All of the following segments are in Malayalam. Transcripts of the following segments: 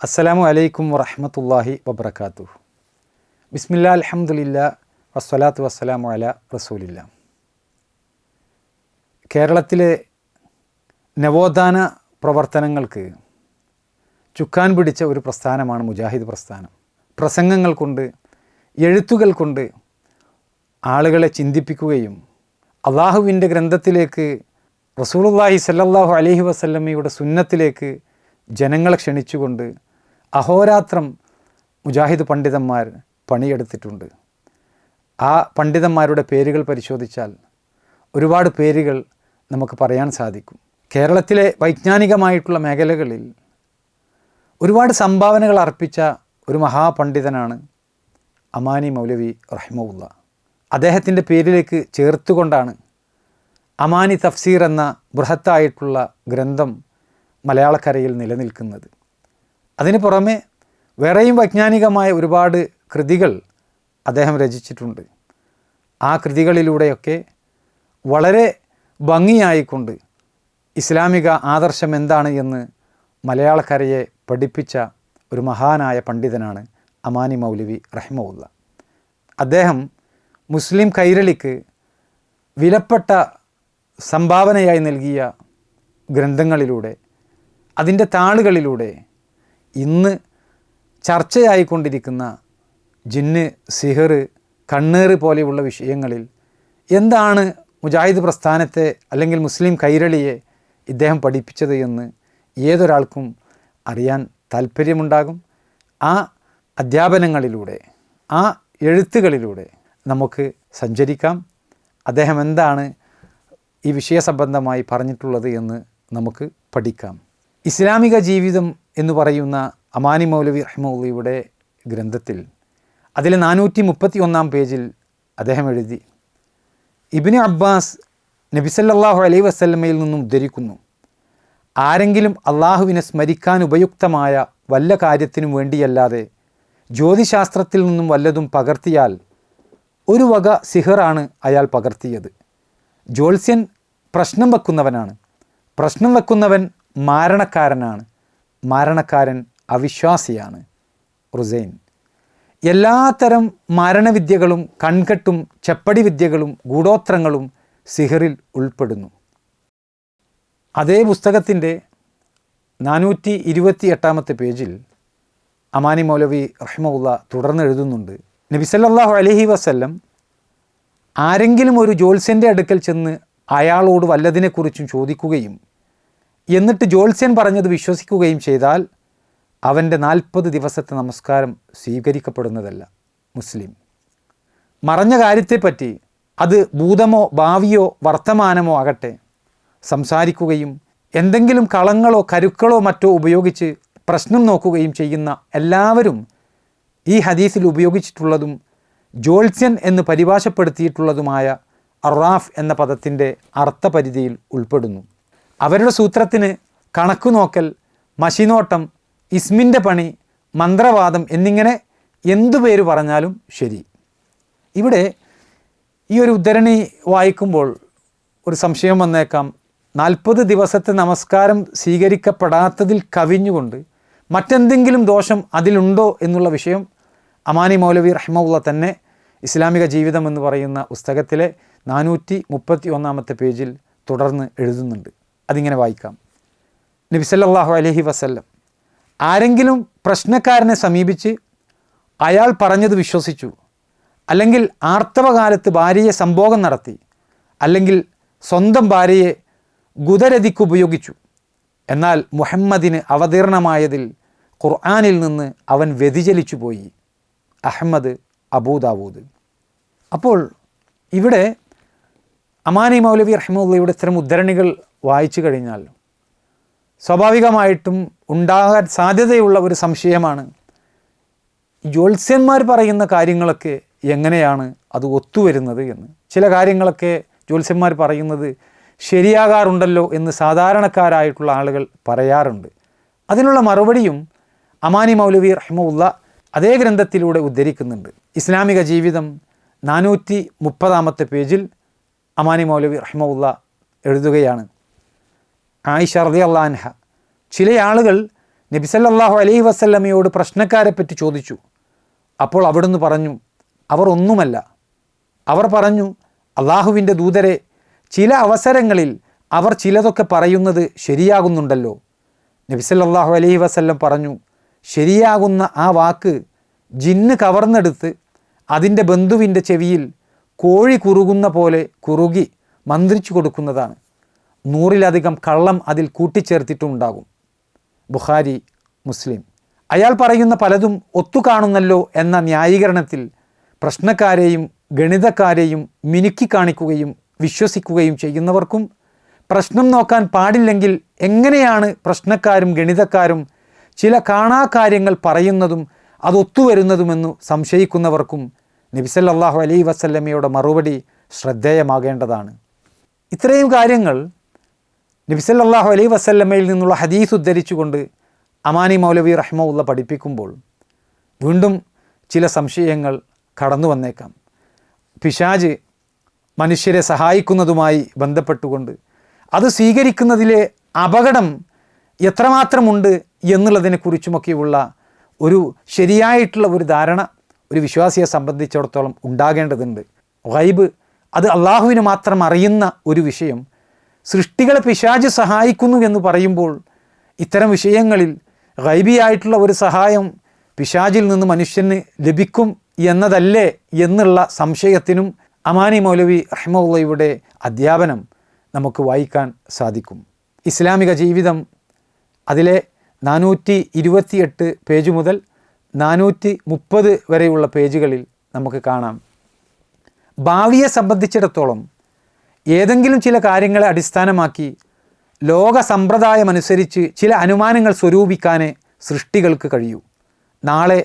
അസ്സലാമു അലൈക്കും വറഹ്മത്തുള്ളാഹി വബറകാതുഹു. ബിസ്മില്ലാ അൽഹംദുലില്ലാ വസ്സലാത്തു വസ്സലാമു അലാ റസൂലില്ലാ. കേരളത്തിലെ നവോത്ഥാന പ്രവർത്തനങ്ങൾക്ക് ചുക്കാൻ പിടിച്ച ഒരു പ്രസ്ഥാനമാണ് മുജാഹിദ് പ്രസ്ഥാനം. പ്രസംഗങ്ങൾ കൊണ്ട്, എഴുത്തുകൾ കൊണ്ട് ആളുകളെ ചിന്തിപ്പിക്കുകയും അള്ളാഹുവിൻ്റെ ഗ്രന്ഥത്തിലേക്ക്, റസൂലുള്ളാഹി സ്വല്ലല്ലാഹു അലൈഹി വസല്ലമയുടെ സുന്നത്തിലേക്ക് ജനങ്ങളെ ക്ഷണിച്ചുകൊണ്ട് അഹോരാത്രം മുജാഹിദ് പണ്ഡിതന്മാർ പണിയെടുത്തിട്ടുണ്ട്. ആ പണ്ഡിതന്മാരുടെ പേരുകൾ പരിശോധിച്ചാൽ ഒരുപാട് പേരുകൾ നമുക്ക് പറയാൻ സാധിക്കും. കേരളത്തിലെ വൈജ്ഞാനികമായിട്ടുള്ള മേഖലകളിൽ ഒരുപാട് സംഭാവനകൾ അർപ്പിച്ച ഒരു മഹാപണ്ഡിതനാണ് അമാനി മൗലവി റഹിമഹുല്ല. അദ്ദേഹത്തിൻ്റെ പേരിലേക്ക് ചേർത്തുകൊണ്ടാണ് അമാനി തഫ്സീർ എന്ന ബൃഹത്തായിട്ടുള്ള ഗ്രന്ഥം മലയാളക്കരയിൽ നിലനിൽക്കുന്നത്. അതിന് പുറമെ വേറെയും വൈജ്ഞാനികമായ ഒരുപാട് കൃതികൾ അദ്ദേഹം രചിച്ചിട്ടുണ്ട്. ആ കൃതികളിലൂടെയൊക്കെ വളരെ ഭംഗിയായിക്കൊണ്ട് ഇസ്ലാമിക ആദർശം എന്താണ് എന്ന് മലയാളക്കരയെ പഠിപ്പിച്ച ഒരു മഹാനായ പണ്ഡിതനാണ് അമാനി മൗലവി റഹിമഹുല്ല. അദ്ദേഹം മുസ്ലിം കൈരളിക്ക് വിലപ്പെട്ട സംഭാവനയായി നൽകിയ ഗ്രന്ഥങ്ങളിലൂടെ, അതിൻ്റെ താളുകളിലൂടെ ഇന്ന് ചർച്ചയായിക്കൊണ്ടിരിക്കുന്ന ജിന്ന്, സിഹർ, കണ്ണേറ് പോലെയുള്ള വിഷയങ്ങളിൽ എന്താണ് മുജാഹിദ് പ്രസ്ഥാനത്തെ അല്ലെങ്കിൽ മുസ്ലിം കൈരളിയെ ഇദ്ദേഹം പഠിപ്പിച്ചത് എന്ന് ഏതൊരാൾക്കും അറിയാൻ താല്പര്യമുണ്ടാകും. ആ അധ്യാപനങ്ങളിലൂടെ, ആ എഴുത്തുകളിലൂടെ നമുക്ക് സഞ്ചരിക്കാം. അദ്ദേഹം എന്താണ് ഈ വിഷയസംബന്ധമായി പറഞ്ഞിട്ടുള്ളത് എന്ന് നമുക്ക് പഠിക്കാം. ഇസ്ലാമിക ജീവിതം എന്ന് പറയുന്ന അമാനി മൗലവി റഹിമഹുല്ലയുടെ ഗ്രന്ഥത്തിൽ അതിലെ 431 പേജിൽ അദ്ദേഹം എഴുതി, ഇബ്നു അബ്ബാസ് നബി സല്ലല്ലാഹു അലൈഹി വസല്ലമയിൽ നിന്നും ഉദ്ധരിക്കുന്നു, ആരെങ്കിലും അള്ളാഹുവിനെ സ്മരിക്കാൻ ഉപയുക്തമായ വല്ല കാര്യത്തിനും വേണ്ടിയല്ലാതെ ജ്യോതിശാസ്ത്രത്തിൽ നിന്നും വല്ലതും പകർത്തിയാൽ ഒരു വക സിഹറാണ് അയാൾ പകർത്തിയത്. ജ്യോത്സ്യൻ പ്രശ്നം വെക്കുന്നവനാണ്, പ്രശ്നം വെക്കുന്നവൻ മാരണക്കാരനാണ്, മാരണക്കാരൻ അവിശ്വാസിയാണ്. റുസൈൻ. എല്ലാത്തരം മാരണവിദ്യകളും കൺകെട്ടും ചെപ്പടി വിദ്യകളും ഗൂഢോത്രങ്ങളും സിഹറിൽ ഉൾപ്പെടുന്നു. അതേ പുസ്തകത്തിൻ്റെ 428 പേജിൽ അമാനി മൗലവി റഹിമഹുല്ല തുടർന്ന് എഴുതുന്നുണ്ട്, നബി സല്ലല്ലാഹു അലൈഹി വസല്ലം ആരെങ്കിലും ഒരു ജ്യോത്സ്യൻ്റെ അടുക്കൽ ചെന്ന് അയാളോട് വല്ലതിനെക്കുറിച്ചും ചോദിക്കുകയും എന്നിട്ട് ജ്യോത്സ്യൻ പറഞ്ഞത് വിശ്വസിക്കുകയും ചെയ്താൽ അവൻ്റെ 40 ദിവസത്തെ നമസ്കാരം സ്വീകരിക്കപ്പെടുന്നതല്ല. മുസ്ലിം. മറഞ്ഞ കാര്യത്തെപ്പറ്റി, അത് ഭൂതമോ ഭാവിയോ വർത്തമാനമോ ആകട്ടെ, സംസാരിക്കുകയും എന്തെങ്കിലും കളങ്ങളോ കരുക്കളോ മറ്റോ ഉപയോഗിച്ച് പ്രശ്നം നോക്കുകയും ചെയ്യുന്ന എല്ലാവരും ഈ ഹദീസിൽ ഉപയോഗിച്ചിട്ടുള്ളതും ജ്യോത്സ്യൻ എന്ന് പരിഭാഷപ്പെടുത്തിയിട്ടുള്ളതുമായ അറാഫ് എന്ന പദത്തിൻ്റെ അർത്ഥപരിധിയിൽ ഉൾപ്പെടുന്നു. അവരുടെ സൂത്രത്തിന് കണക്കുനോക്കൽ, മഷിനോട്ടം, ഇസ്മിൻ്റെ പണി, മന്ത്രവാദം എന്നിങ്ങനെ എന്തു പേര് പറഞ്ഞാലും ശരി. ഇവിടെ ഈ ഒരു ഉദ്ധരണി വായിക്കുമ്പോൾ ഒരു സംശയം വന്നേക്കാം, 40 ദിവസത്തെ നമസ്കാരം സ്വീകരിക്കപ്പെടാത്തതിൽ കവിഞ്ഞുകൊണ്ട് മറ്റെന്തെങ്കിലും ദോഷം അതിലുണ്ടോ എന്നുള്ള വിഷയം അമാനി മൗലവി റഹിമഹുല്ല തന്നെ ഇസ്ലാമിക ജീവിതം എന്ന് പറയുന്ന പുസ്തകത്തിലെ 431 പേജിൽ തുടർന്ന് എഴുതുന്നുണ്ട്. അതിങ്ങനെ വായിക്കാം. നബി സല്ലല്ലാഹു അലൈഹി വസല്ലം ആരെങ്കിലും പ്രശ്നക്കാരനെ സമീപിച്ച് അയാൾ പറഞ്ഞത് വിശ്വസിച്ചു, അല്ലെങ്കിൽ ആർത്തവകാലത്ത് ഭാര്യയെ സംഭോഗം നടത്തി, അല്ലെങ്കിൽ സ്വന്തം ഭാര്യയെ ഗുദരതിക്ക് ഉപയോഗിച്ചു, എന്നാൽ മുഹമ്മദിന് അവതീർണമായതിൽ ഖുർആനിൽ നിന്ന് അവൻ വ്യതിചലിച്ചു പോയി. അഹ്മദ്, അബൂദാവൂദ്. അപ്പോൾ ഇവിടെ അമാനി മൗലവി റഹിമഹുല്ലയുടെ ഇത്തരം ഉദ്ധരണികൾ വായിച്ചു കഴിഞ്ഞാൽ സ്വാഭാവികമായിട്ടും ഉണ്ടാകാൻ സാധ്യതയുള്ള ഒരു സംശയമാണ്, ജ്യോത്സ്യന്മാർ പറയുന്ന കാര്യങ്ങളൊക്കെ എങ്ങനെയാണ് അത് ഒത്തുവരുന്നത് എന്ന്. ചില കാര്യങ്ങളൊക്കെ ജ്യോത്സ്യന്മാർ പറയുന്നത് ശരിയാകാറുണ്ടല്ലോ എന്ന് സാധാരണക്കാരായിട്ടുള്ള ആളുകൾ പറയാറുണ്ട്. അതിനുള്ള മറുപടിയും അമാനി മൗലവി റഹിമഹുല്ല അതേ ഗ്രന്ഥത്തിലൂടെ ഉദ്ധരിക്കുന്നുണ്ട്. ഇസ്ലാമിക ജീവിതം 430 പേജിൽ അമാനി മൗലവി റഹിമഹുല്ല എഴുതുകയാണ്, ആയിഷ റളിയല്ലാഹു അൻഹ ചില ആളുകൾ നബി സല്ലല്ലാഹു അലൈഹി വസല്ലമയോട് പ്രശ്നക്കാരെ പറ്റി ചോദിച്ചു. അപ്പോൾ അവിടുന്ന് പറഞ്ഞു, അവർ ഒന്നുമല്ല. അവർ പറഞ്ഞു, അള്ളാഹുവിൻ്റെ ദൂതരെ, ചില അവസരങ്ങളിൽ അവർ ചിലതൊക്കെ പറയുന്നത് ശരിയാകുന്നുണ്ടല്ലോ. നബി സല്ലല്ലാഹു അലൈഹി വസല്ലം പറഞ്ഞു, ശരിയാകുന്ന ആ വാക്ക് ജിന്ന് കവർന്നെടുത്ത് അതിൻ്റെ ബന്ധുവിൻ്റെ ചെവിയിൽ കോഴി കുറുകുന്ന പോലെ കുറുകി മന്ത്രിച്ചു കൊടുക്കുന്നതാണ്. 100-ലധികം കള്ളം അതിൽ കൂട്ടിച്ചേർത്തിട്ടുണ്ടാകും. ബുഖാരി, മുസ്ലിം. അയാൾ പറയുന്ന പലതും ഒത്തുകാണുന്നല്ലോ എന്ന ന്യായീകരണത്തിൽ പ്രശ്നക്കാരെയും ഗണിതക്കാരെയും മിനുക്കി കാണിക്കുകയും വിശ്വസിക്കുകയും ചെയ്യുന്നവർക്കും, പ്രശ്നം നോക്കാൻ പാടില്ലെങ്കിൽ എങ്ങനെയാണ് പ്രശ്നക്കാരും ഗണിതക്കാരും ചില കാണാകാര്യങ്ങൾ പറയുന്നതും അതൊത്തുവരുന്നതുമെന്നു സംശയിക്കുന്നവർക്കും നബി സല്ലല്ലാഹു അലൈഹി വസല്ലമയുടെ മറുപടി ശ്രദ്ധേയമാകേണ്ടതാണ്. ഇത്രയും കാര്യങ്ങൾ നബി സല്ലല്ലാഹു അലൈഹി വസല്ലമയിൽ നിന്നുള്ള ഹദീസ് ഉദ്ധരിച്ചുകൊണ്ട് അമാനി മൗലവി റഹ്മത്തുള്ളാഹി പഠിപ്പിക്കുമ്പോൾ വീണ്ടും ചില സംശയങ്ങൾ കടന്നു വന്നേക്കാം. പിശാച് മനുഷ്യരെ സഹായിക്കുന്നതുമായി ബന്ധപ്പെട്ടുകൊണ്ട് അത് സ്വീകരിക്കുന്നതിലെ അപകടം എത്രമാത്രമുണ്ട് എന്നുള്ളതിനെക്കുറിച്ചുമൊക്കെയുള്ള ഒരു ശരിയായിട്ടുള്ള ഒരു ധാരണ ഒരു വിശ്വാസിയെ സംബന്ധിച്ചിടത്തോളം ഉണ്ടാകേണ്ടതുണ്ട്. ഗൈബ് അത് അള്ളാഹുവിന് മാത്രം അറിയുന്ന ഒരു വിഷയം. സൃഷ്ടികളെ പിശാച് സഹായിക്കുന്നു എന്ന് പറയുമ്പോൾ ഇത്തരം വിഷയങ്ങളിൽ ഗൈബിയായിട്ടുള്ള ഒരു സഹായം പിശാചിൽ നിന്ന് മനുഷ്യന് ലഭിക്കും എന്നതല്ലേ എന്നുള്ള സംശയത്തിനും അമാനി മൗലവി റഹ്മത്തുള്ളാഹിയുടെ അധ്യാപനം നമുക്ക് വായിക്കാൻ സാധിക്കും. ഇസ്ലാമിക ജീവിതം അതിലെ 428 പേജ് മുതൽ 430 വരെയുള്ള പേജുകളിൽ നമുക്ക് കാണാം. ഭാവിയെ സംബന്ധിച്ചിടത്തോളം ഏതെങ്കിലും ചില കാര്യങ്ങളെ അടിസ്ഥാനമാക്കി ലോക സമ്പ്രദായമനുസരിച്ച് ചില അനുമാനങ്ങൾ സ്വരൂപിക്കാനേ സൃഷ്ടികൾക്ക് കഴിയൂ. നാളെ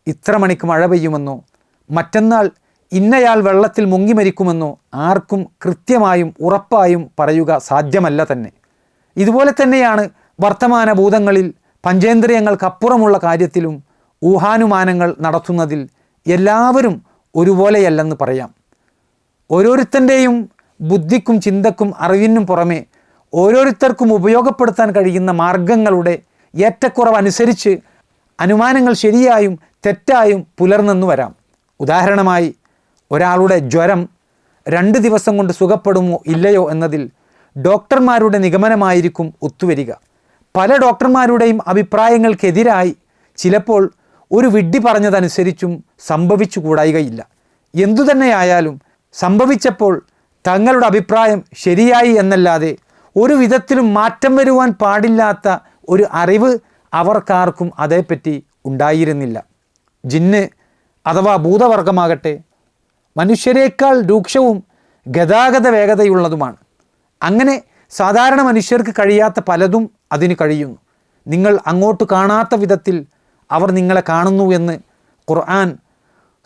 ഇത്ര മണിക്ക് മഴ പെയ്യുമെന്നോ മറ്റന്നാൾ ഇന്നയാൾ വെള്ളത്തിൽ മുങ്ങി മരിക്കുമെന്നോ ആർക്കും കൃത്യമായും ഉറപ്പായും പറയുക സാധ്യമല്ല തന്നെ. ഇതുപോലെ തന്നെയാണ് വർത്തമാന ഭൂതങ്ങളിൽ പഞ്ചേന്ദ്രിയങ്ങൾക്കപ്പുറമുള്ള കാര്യത്തിലും ഊഹാനുമാനങ്ങൾ നടത്തുന്നതിൽ എല്ലാവരും ഒരുപോലെയല്ലെന്ന് പറയാം. ഓരോരുത്തൻ്റെയും ബുദ്ധിക്കും ചിന്തക്കും അറിവിനും പുറമെ ഓരോരുത്തർക്കും ഉപയോഗപ്പെടുത്താൻ കഴിയുന്ന മാർഗങ്ങളുടെ ഏറ്റക്കുറവനുസരിച്ച് അനുമാനങ്ങൾ ശരിയായും തെറ്റായും പുലർന്നെന്നു വരാം. ഉദാഹരണമായി, ഒരാളുടെ ജ്വരം 2 ദിവസം കൊണ്ട് സുഖപ്പെടുമോ ഇല്ലയോ എന്നതിൽ ഡോക്ടർമാരുടെ നിഗമനമായിരിക്കും ഒത്തുവരിക. പല ഡോക്ടർമാരുടെയും അഭിപ്രായങ്ങൾക്കെതിരായി ചിലപ്പോൾ ഒരു വിഡ്ഢി പറഞ്ഞതനുസരിച്ചും സംഭവിച്ചു കൂടായികയില്ല. എന്തുതന്നെയായാലും സംഭവിച്ചപ്പോൾ തങ്ങളുടെ അഭിപ്രായം ശരിയായി എന്നല്ലാതെ ഒരു വിധത്തിലും മാറ്റം വരുവാൻ പാടില്ലാത്ത ഒരു അറിവ് അവർക്കാർക്കും അതേപ്പറ്റി ഉണ്ടായിരുന്നില്ല. ജിന്ന് അഥവാ ഭൂതവർഗമാകട്ടെ മനുഷ്യരെക്കാൾ രൂക്ഷവും ഗതാഗത വേഗതയുള്ളതുമാണ്. അങ്ങനെ സാധാരണ മനുഷ്യർക്ക് കഴിയാത്ത പലതും അതിന് കഴിയുന്നു. നിങ്ങൾ അങ്ങോട്ട് കാണാത്ത വിധത്തിൽ അവർ നിങ്ങളെ കാണുന്നു എന്ന് ഖുർആൻ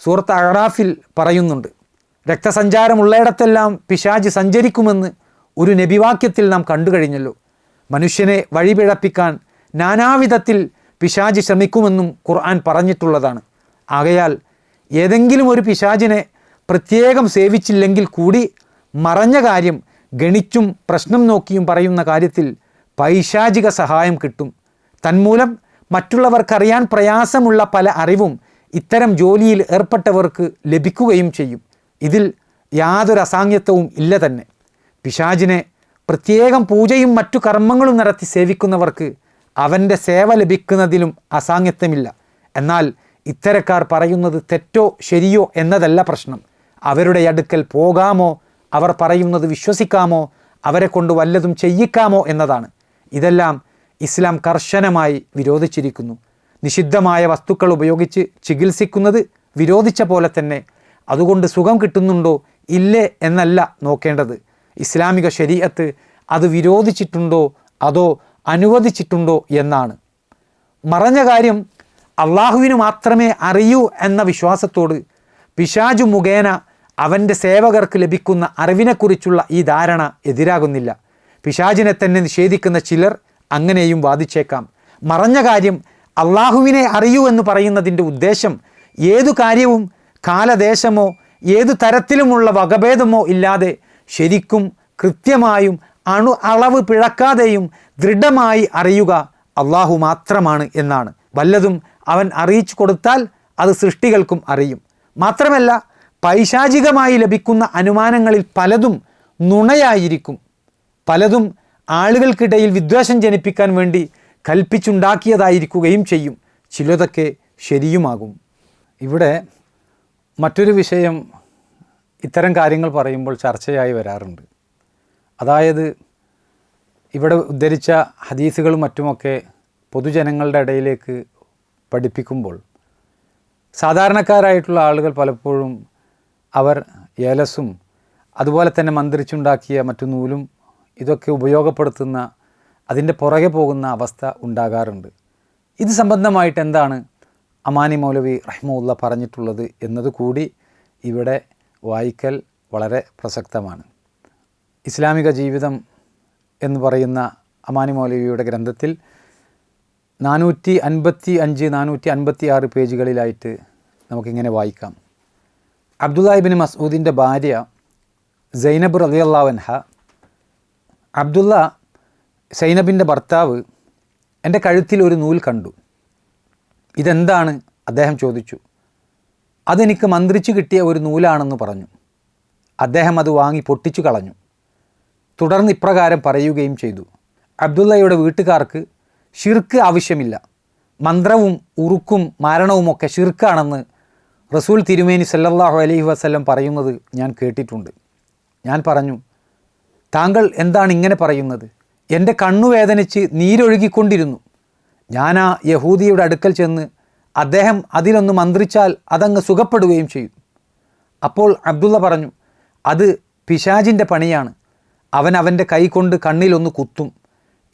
സൂറത്ത് അഅറാഫിൽ പറയുന്നുണ്ട്. രക്തസഞ്ചാരമുള്ളയിടത്തെല്ലാം പിശാച് സഞ്ചരിക്കുമെന്ന് ഒരു നബിവാക്യത്തിൽ നാം കണ്ടു കഴിഞ്ഞല്ലോ. മനുഷ്യനെ വഴിപിഴപ്പിക്കാൻ നാനാവിധത്തിൽ പിശാച് ശ്രമിക്കുമെന്നും ഖുർആൻ പറഞ്ഞിട്ടുള്ളതാണ്. ആകയാൽ ഏതെങ്കിലും ഒരു പിശാചിനെ പ്രത്യേകം സേവിച്ചില്ലെങ്കിൽ കൂടി മറഞ്ഞ കാര്യം ഗണിച്ചും പ്രശ്നം നോക്കിയും പറയുന്ന കാര്യത്തിൽ പൈശാചിക സഹായം കിട്ടും. തന്മൂലം മറ്റുള്ളവർക്കറിയാൻ പ്രയാസമുള്ള പല അറിവും ഇത്തരം ജോലിയിൽ ഏർപ്പെട്ടവർക്ക് ലഭിക്കുകയും ചെയ്യും. ഇതിൽ യാതൊരു അസാംഗത്യവും ഇല്ല തന്നെ. പിശാചിനെ പ്രത്യേകം പൂജയും മറ്റു കർമ്മങ്ങളും നടത്തി സേവിക്കുന്നവർക്ക് അവൻ്റെ സേവ ലഭിക്കുന്നതിലും അസാംഗത്യമില്ല. എന്നാൽ ഇത്തരക്കാർ പറയുന്നത് തെറ്റോ ശരിയോ എന്നതല്ല പ്രശ്നം. അവരുടെ അടുക്കൽ പോകാമോ, അവർ പറയുന്നത് വിശ്വസിക്കാമോ, അവരെ കൊണ്ട് വല്ലതും ചെയ്യിക്കാമോ എന്നതാണ്. ഇതെല്ലാം ഇസ്ലാം കർശനമായി വിരോധിച്ചിരിക്കുന്നു. നിഷിദ്ധമായ വസ്തുക്കൾ ഉപയോഗിച്ച് ചികിത്സിക്കുന്നത് വിരോധിച്ച പോലെ തന്നെ അതുകൊണ്ട് സുഖം കിട്ടുന്നുണ്ടോ ഇല്ലേ എന്നല്ല നോക്കേണ്ടത്. ഇസ്ലാമിക ശരീഅത്ത് അത് വിരോധിച്ചിട്ടുണ്ടോ അതോ അനുവദിച്ചിട്ടുണ്ടോ എന്നാണ്. മറഞ്ഞ കാര്യം അള്ളാഹുവിന് മാത്രമേ അറിയൂ എന്ന വിശ്വാസത്തോട് പിശാചു മുഖേന അവൻ്റെ സേവകർക്ക് ലഭിക്കുന്ന അറിവിനെക്കുറിച്ചുള്ള ഈ ധാരണ എതിരാകുന്നില്ല. പിശാചിനെ തന്നെ നിഷേധിക്കുന്ന ചിലർ അങ്ങനെയും വാദിച്ചേക്കാം. മറഞ്ഞ കാര്യം അള്ളാഹുവിനെ അറിയൂ എന്ന് പറയുന്നതിൻ്റെ ഉദ്ദേശം ഏതു കാര്യവും കാലദേശമോ ഏതു തരത്തിലുമുള്ള വകഭേദമോ ഇല്ലാതെ ശരിക്കും കൃത്യമായും അളവ് പിഴക്കാതെയും ദൃഢമായി അറിയുക, അള്ളാഹു മാത്രമാണ് എന്നാണ്. വല്ലതും അവൻ അറിയിച്ചു കൊടുത്താൽ അത് സൃഷ്ടികൾക്കും അറിയും. മാത്രമല്ല, പൈശാചികമായി ലഭിക്കുന്ന അനുമാനങ്ങളിൽ പലതും നുണയായിരിക്കും, പലതും ആളുകൾക്കിടയിൽ വിദ്വേഷം ജനിപ്പിക്കാൻ വേണ്ടി കൽപ്പിച്ചുണ്ടാക്കിയതായിരിക്കുകയും ചെയ്യും. ചിലതൊക്കെ ശരിയുമാകും. ഇവിടെ മറ്റൊരു വിഷയം ഇത്തരം കാര്യങ്ങൾ പറയുമ്പോൾ ചർച്ചയായി വരാറുണ്ട്. അതായത്, ഇവിടെ ഉദ്ധരിച്ച ഹദീസുകളും മറ്റുമൊക്കെ പൊതുജനങ്ങളുടെ ഇടയിലേക്ക് പഠിപ്പിക്കുമ്പോൾ സാധാരണക്കാരായിട്ടുള്ള ആളുകൾ പലപ്പോഴും അവർ ഏലസും അതുപോലെ തന്നെ മന്ത്രിച്ചുണ്ടാക്കിയ മറ്റു നൂലും ഇതൊക്കെ ഉപയോഗപ്പെടുത്തുന്ന, അതിൻ്റെ പുറകെ പോകുന്ന അവസ്ഥ ഉണ്ടാകാറുണ്ട്. ഇത് സംബന്ധമായിട്ട് എന്താണ് അമാനി മൗലവി റഹ്മത്തുള്ളാഹി പറഞ്ഞിട്ടുള്ളത് എന്നത് കൂടി ഇവിടെ വായിക്കൽ വളരെ പ്രസക്തമാണ്. ഇസ്ലാമിക ജീവിതം എന്ന് പറയുന്ന അമാനി മൗലവിയുടെ ഗ്രന്ഥത്തിൽ 455, 456 പേജുകളിലായിട്ട് നമുക്കിങ്ങനെ വായിക്കാം. അബ്ദുല്ലാഹി ഇബ്നു മസ്ഊദിൻ്റെ ഭാര്യ സൈനബ് റളിയല്ലാഹു അൻഹ, അബ്ദുള്ള സൈനബിൻ്റെ ഭർത്താവ് എൻ്റെ കഴുത്തിൽ ഒരു നൂൽ കണ്ടു. ഇതെന്താണ്? അദ്ദേഹം ചോദിച്ചു. അതെനിക്ക് മന്ത്രിച്ചു കിട്ടിയ ഒരു നൂലാണെന്ന് പറഞ്ഞു. അദ്ദേഹം അത് വാങ്ങി പൊട്ടിച്ചു കളഞ്ഞു. തുടർന്ന് ഇപ്രകാരം പറയുകയും ചെയ്തു: അബ്ദുള്ളയുടെ വീട്ടുകാർക്ക് ഷിർക്ക് ആവശ്യമില്ല. മന്ത്രവും ഉറുക്കും മാരണവുമൊക്കെ ഷിർക്കാണെന്ന് റസൂൽ തിരുമേനി സല്ലല്ലാഹു അലൈഹി വസല്ലം പറയുന്നത് ഞാൻ കേട്ടിട്ടുണ്ട്. ഞാൻ പറഞ്ഞു, താങ്കൾ എന്താണ് ഇങ്ങനെ പറയുന്നത്? എൻ്റെ കണ്ണു വേദനിച്ച് നീരൊഴുകിക്കൊണ്ടിരുന്നു. ഞാൻ ആ യഹൂദിയുടെ അടുക്കൽ ചെന്ന് അദ്ദേഹം അതിലൊന്ന് മന്ത്രിച്ചാൽ അതങ്ങ് സുഖപ്പെടുകയും ചെയ്യും. അപ്പോൾ അബ്ദുള്ള പറഞ്ഞു, അത് പിശാചിൻ്റെ പണിയാണ്. അവൻ അവൻ്റെ കൈ കൊണ്ട് കണ്ണിലൊന്ന് കുത്തും,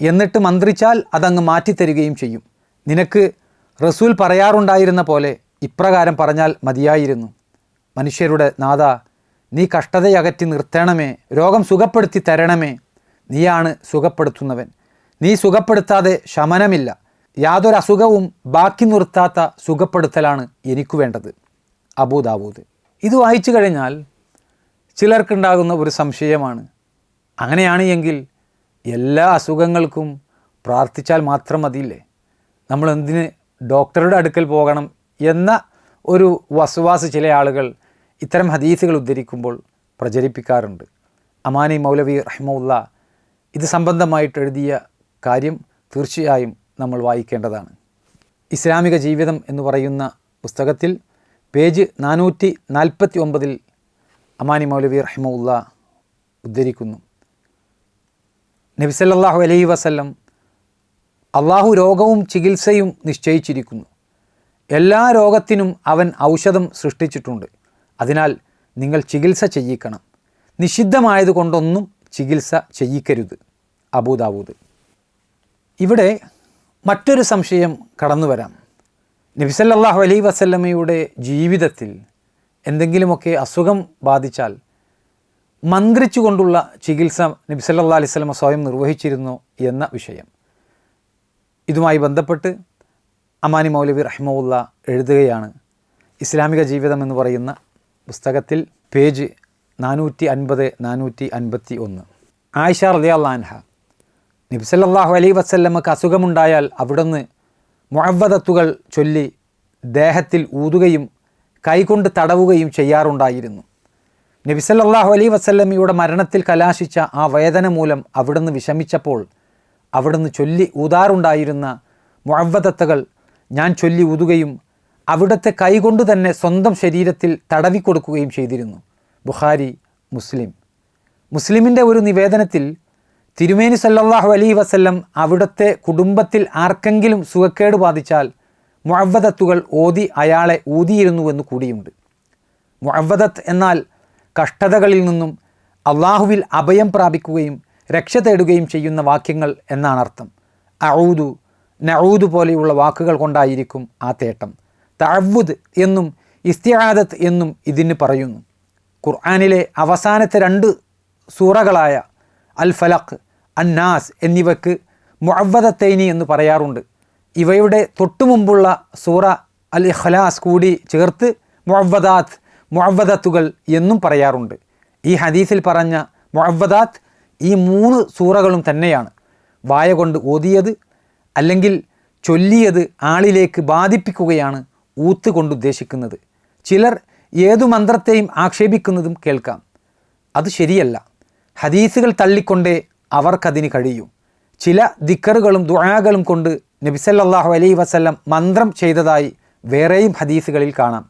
എന്നിട്ട് മന്ത്രിച്ചാൽ അതങ്ങ് മാറ്റിത്തരികയും ചെയ്യും. നിനക്ക് റസൂൽ പറയാറുണ്ടായിരുന്ന പോലെ ഇപ്രകാരം പറഞ്ഞാൽ മതിയായിരുന്നു. മനുഷ്യരുടെ നാഥ, നീ കഷ്ടതയകറ്റി നിർത്തണമേ, രോഗം സുഖപ്പെടുത്തി തരണമേ. നീയാണ് സുഖപ്പെടുത്തുന്നവൻ. നീ സുഖപ്പെടുത്താതെ ശമനമില്ല. യാതൊരു അസുഖവും ബാക്കി നിർത്താത്ത സുഖപ്പെടുത്തലാണ് എനിക്ക് വേണ്ടത്. അബൂ ദാവൂദ്. ഇത് വായിച്ചു കഴിഞ്ഞാൽ ചിലർക്കുണ്ടാകുന്ന ഒരു സംശയമാണ്, അങ്ങനെയാണ് എങ്കിൽ എല്ലാ അസുഖങ്ങൾക്കും പ്രാർത്ഥിച്ചാൽ മാത്രം മതിയില്ലേ? നമ്മൾ എന്തിന് ഡോക്ടറുടെ അടുക്കൽ പോകണം എന്ന ഒരു വസ്വാസ് ചില ആളുകൾ ഇത്തരം ഹദീസുകൾ ഉദ്ധരിക്കുമ്പോൾ പ്രചരിപ്പിക്കാറുണ്ട്. അമാനി മൗലവി റഹ്മത്തുള്ളാഹി ഇത് സംബന്ധമായിട്ട് എഴുതിയ കാര്യം തീർച്ചയായും നമ്മൾ വായിക്കേണ്ടതാണ്. ഇസ്ലാമിക ജീവിതം എന്ന് പറയുന്ന പുസ്തകത്തിൽ പേജ് 449 അമാനി മൗലവി റഹ്മത്തുള്ളാഹി ഉദ്ധരിക്കുന്നു, നബി സല്ലല്ലാഹു അലൈഹി വസല്ലം അള്ളാഹു രോഗവും ചികിത്സയും നിശ്ചയിച്ചിരിക്കുന്നു. എല്ലാ രോഗത്തിനും അവൻ ഔഷധം സൃഷ്ടിച്ചിട്ടുണ്ട്. അതിനാൽ നിങ്ങൾ ചികിത്സ ചെയ്യിക്കണം. നിഷിദ്ധമായതുകൊണ്ടൊന്നും ചികിത്സ ചെയ്യിക്കരുത്. അബൂ ദാവൂദ്. ഇവിടെ മറ്റൊരു സംശയം കടന്നു വരാം. നബി സല്ലല്ലാഹു അലൈഹി വസല്ലമയുടെ ജീവിതത്തിൽ എന്തെങ്കിലുമൊക്കെ അസുഖം ബാധിച്ചാൽ മന്ത്രിച്ചുകൊണ്ടുള്ള ചികിത്സ നബി സല്ലല്ലാഹു അലൈഹി വസല്ലമ സ്വയം നിർവഹിച്ചിരുന്നു എന്ന വിഷയം. ഇതുമായി ബന്ധപ്പെട്ട് അമാനി മൗലവി റഹ്മത്തുള്ളാഹി എഴുതുകയാണ്. ഇസ്ലാമിക ജീവിതം എന്ന് പറയുന്ന പുസ്തകത്തിൽ പേജ് 450, 451. ആയിഷ റളിയല്ലാഹു അൻഹ, നബി സല്ലല്ലാഹു അലൈഹി വസല്ലമക്ക് അസുഖമുണ്ടായാൽ അവിടുന്ന് മുഅവ്വദത്തുകൾ ചൊല്ലി ദേഹത്തിൽ ഊതുകയും കൈകൊണ്ട് തടവുകയും ചെയ്യാറുണ്ടായിരുന്നു. നബി സല്ലല്ലാഹു അലൈഹി വസല്ലമയുടെ മരണത്തിൽ കലാശിച്ച ആ വേദന മൂലം അവിടുന്ന് വിഷമിച്ചപ്പോൾ അവിടുന്ന് ചൊല്ലി ഊതാറുണ്ടായിരുന്ന മുഅവ്വദത്തുകൾ ഞാൻ ചൊല്ലി ഊതുകയും അവിടുത്തെ കൈകൊണ്ട് തന്നെ സ്വന്തം ശരീരത്തിൽ തടവിക്കൊടുക്കുകയും ചെയ്തിരുന്നു. ബുഖാരി, മുസ്ലിം. മുസ്ലിമിൻ്റെ ഒരു നിവേദനത്തിൽ തിരുമേനി സല്ലല്ലാഹു അലൈഹി വസല്ലം അവിടുത്തെ കുടുംബത്തിൽ ആർക്കെങ്കിലും സുഖക്കേട് ബാധിച്ചാൽ മുഅവ്വദത്തുകൾ ഓതി അയാളെ ഊതിയിരുന്നുവെന്ന് കൂടിയുണ്ട്. മുഅവ്വദത്ത് എന്നാൽ കഷ്ടതകളിൽ നിന്നും അള്ളാഹുവിൽ അഭയം പ്രാപിക്കുകയും രക്ഷ തേടുകയും ചെയ്യുന്ന വാക്യങ്ങൾ എന്നാണ് അർത്ഥം. അഊദു, നഊദു പോലെയുള്ള വാക്കുകൾ കൊണ്ടായിരിക്കും ആ തേട്ടം. തഅവ്വുദ് എന്നും ഇസ്തിആദത്ത് എന്നും ഇതിന് പറയുന്നു. ഖുർആനിലെ അവസാനത്തെ 2 സൂറകളായ അൽ ഫലഖ്, അന്നാസ് എന്നിവയ്ക്ക് മുഅവ്വദത്തൈനി എന്ന് പറയാറുണ്ട്. ഇവയുടെ തൊട്ടുമുമ്പുള്ള സൂറ അൽ ഇഖ്ലാസ് കൂടി ചേർത്ത് മുഅവ്വദാത്ത്, മുഅവ്വദത്തുകൾ എന്നും പറയാറുണ്ട്. ഈ ഹദീസിൽ പറഞ്ഞ മുഅവ്വദാത്ത് ഈ 3 സൂറകളും തന്നെയാണ്. വായ കൊണ്ട് ഓതിയത്, അല്ലെങ്കിൽ ചൊല്ലിയത് ആളിലേക്ക് ബാധിപ്പിക്കുകയാണ് ഊത്ത് കൊണ്ടുദ്ദേശിക്കുന്നത്. ചിലർ ഏതു മന്ത്രത്തെയും ആക്ഷേപിക്കുന്നതും കേൾക്കാം. അത് ശരിയല്ല. ഹദീസുകൾ തള്ളിക്കൊണ്ടേ അവർക്കതിന് കഴിയൂ. ചില ദിക്കറുകളും ദുആകളും കൊണ്ട് നബി സല്ലല്ലാഹു അലൈഹി വസല്ലം മന്ത്രം ചെയ്തതായി വേറെയും ഹദീസുകളിൽ കാണാം.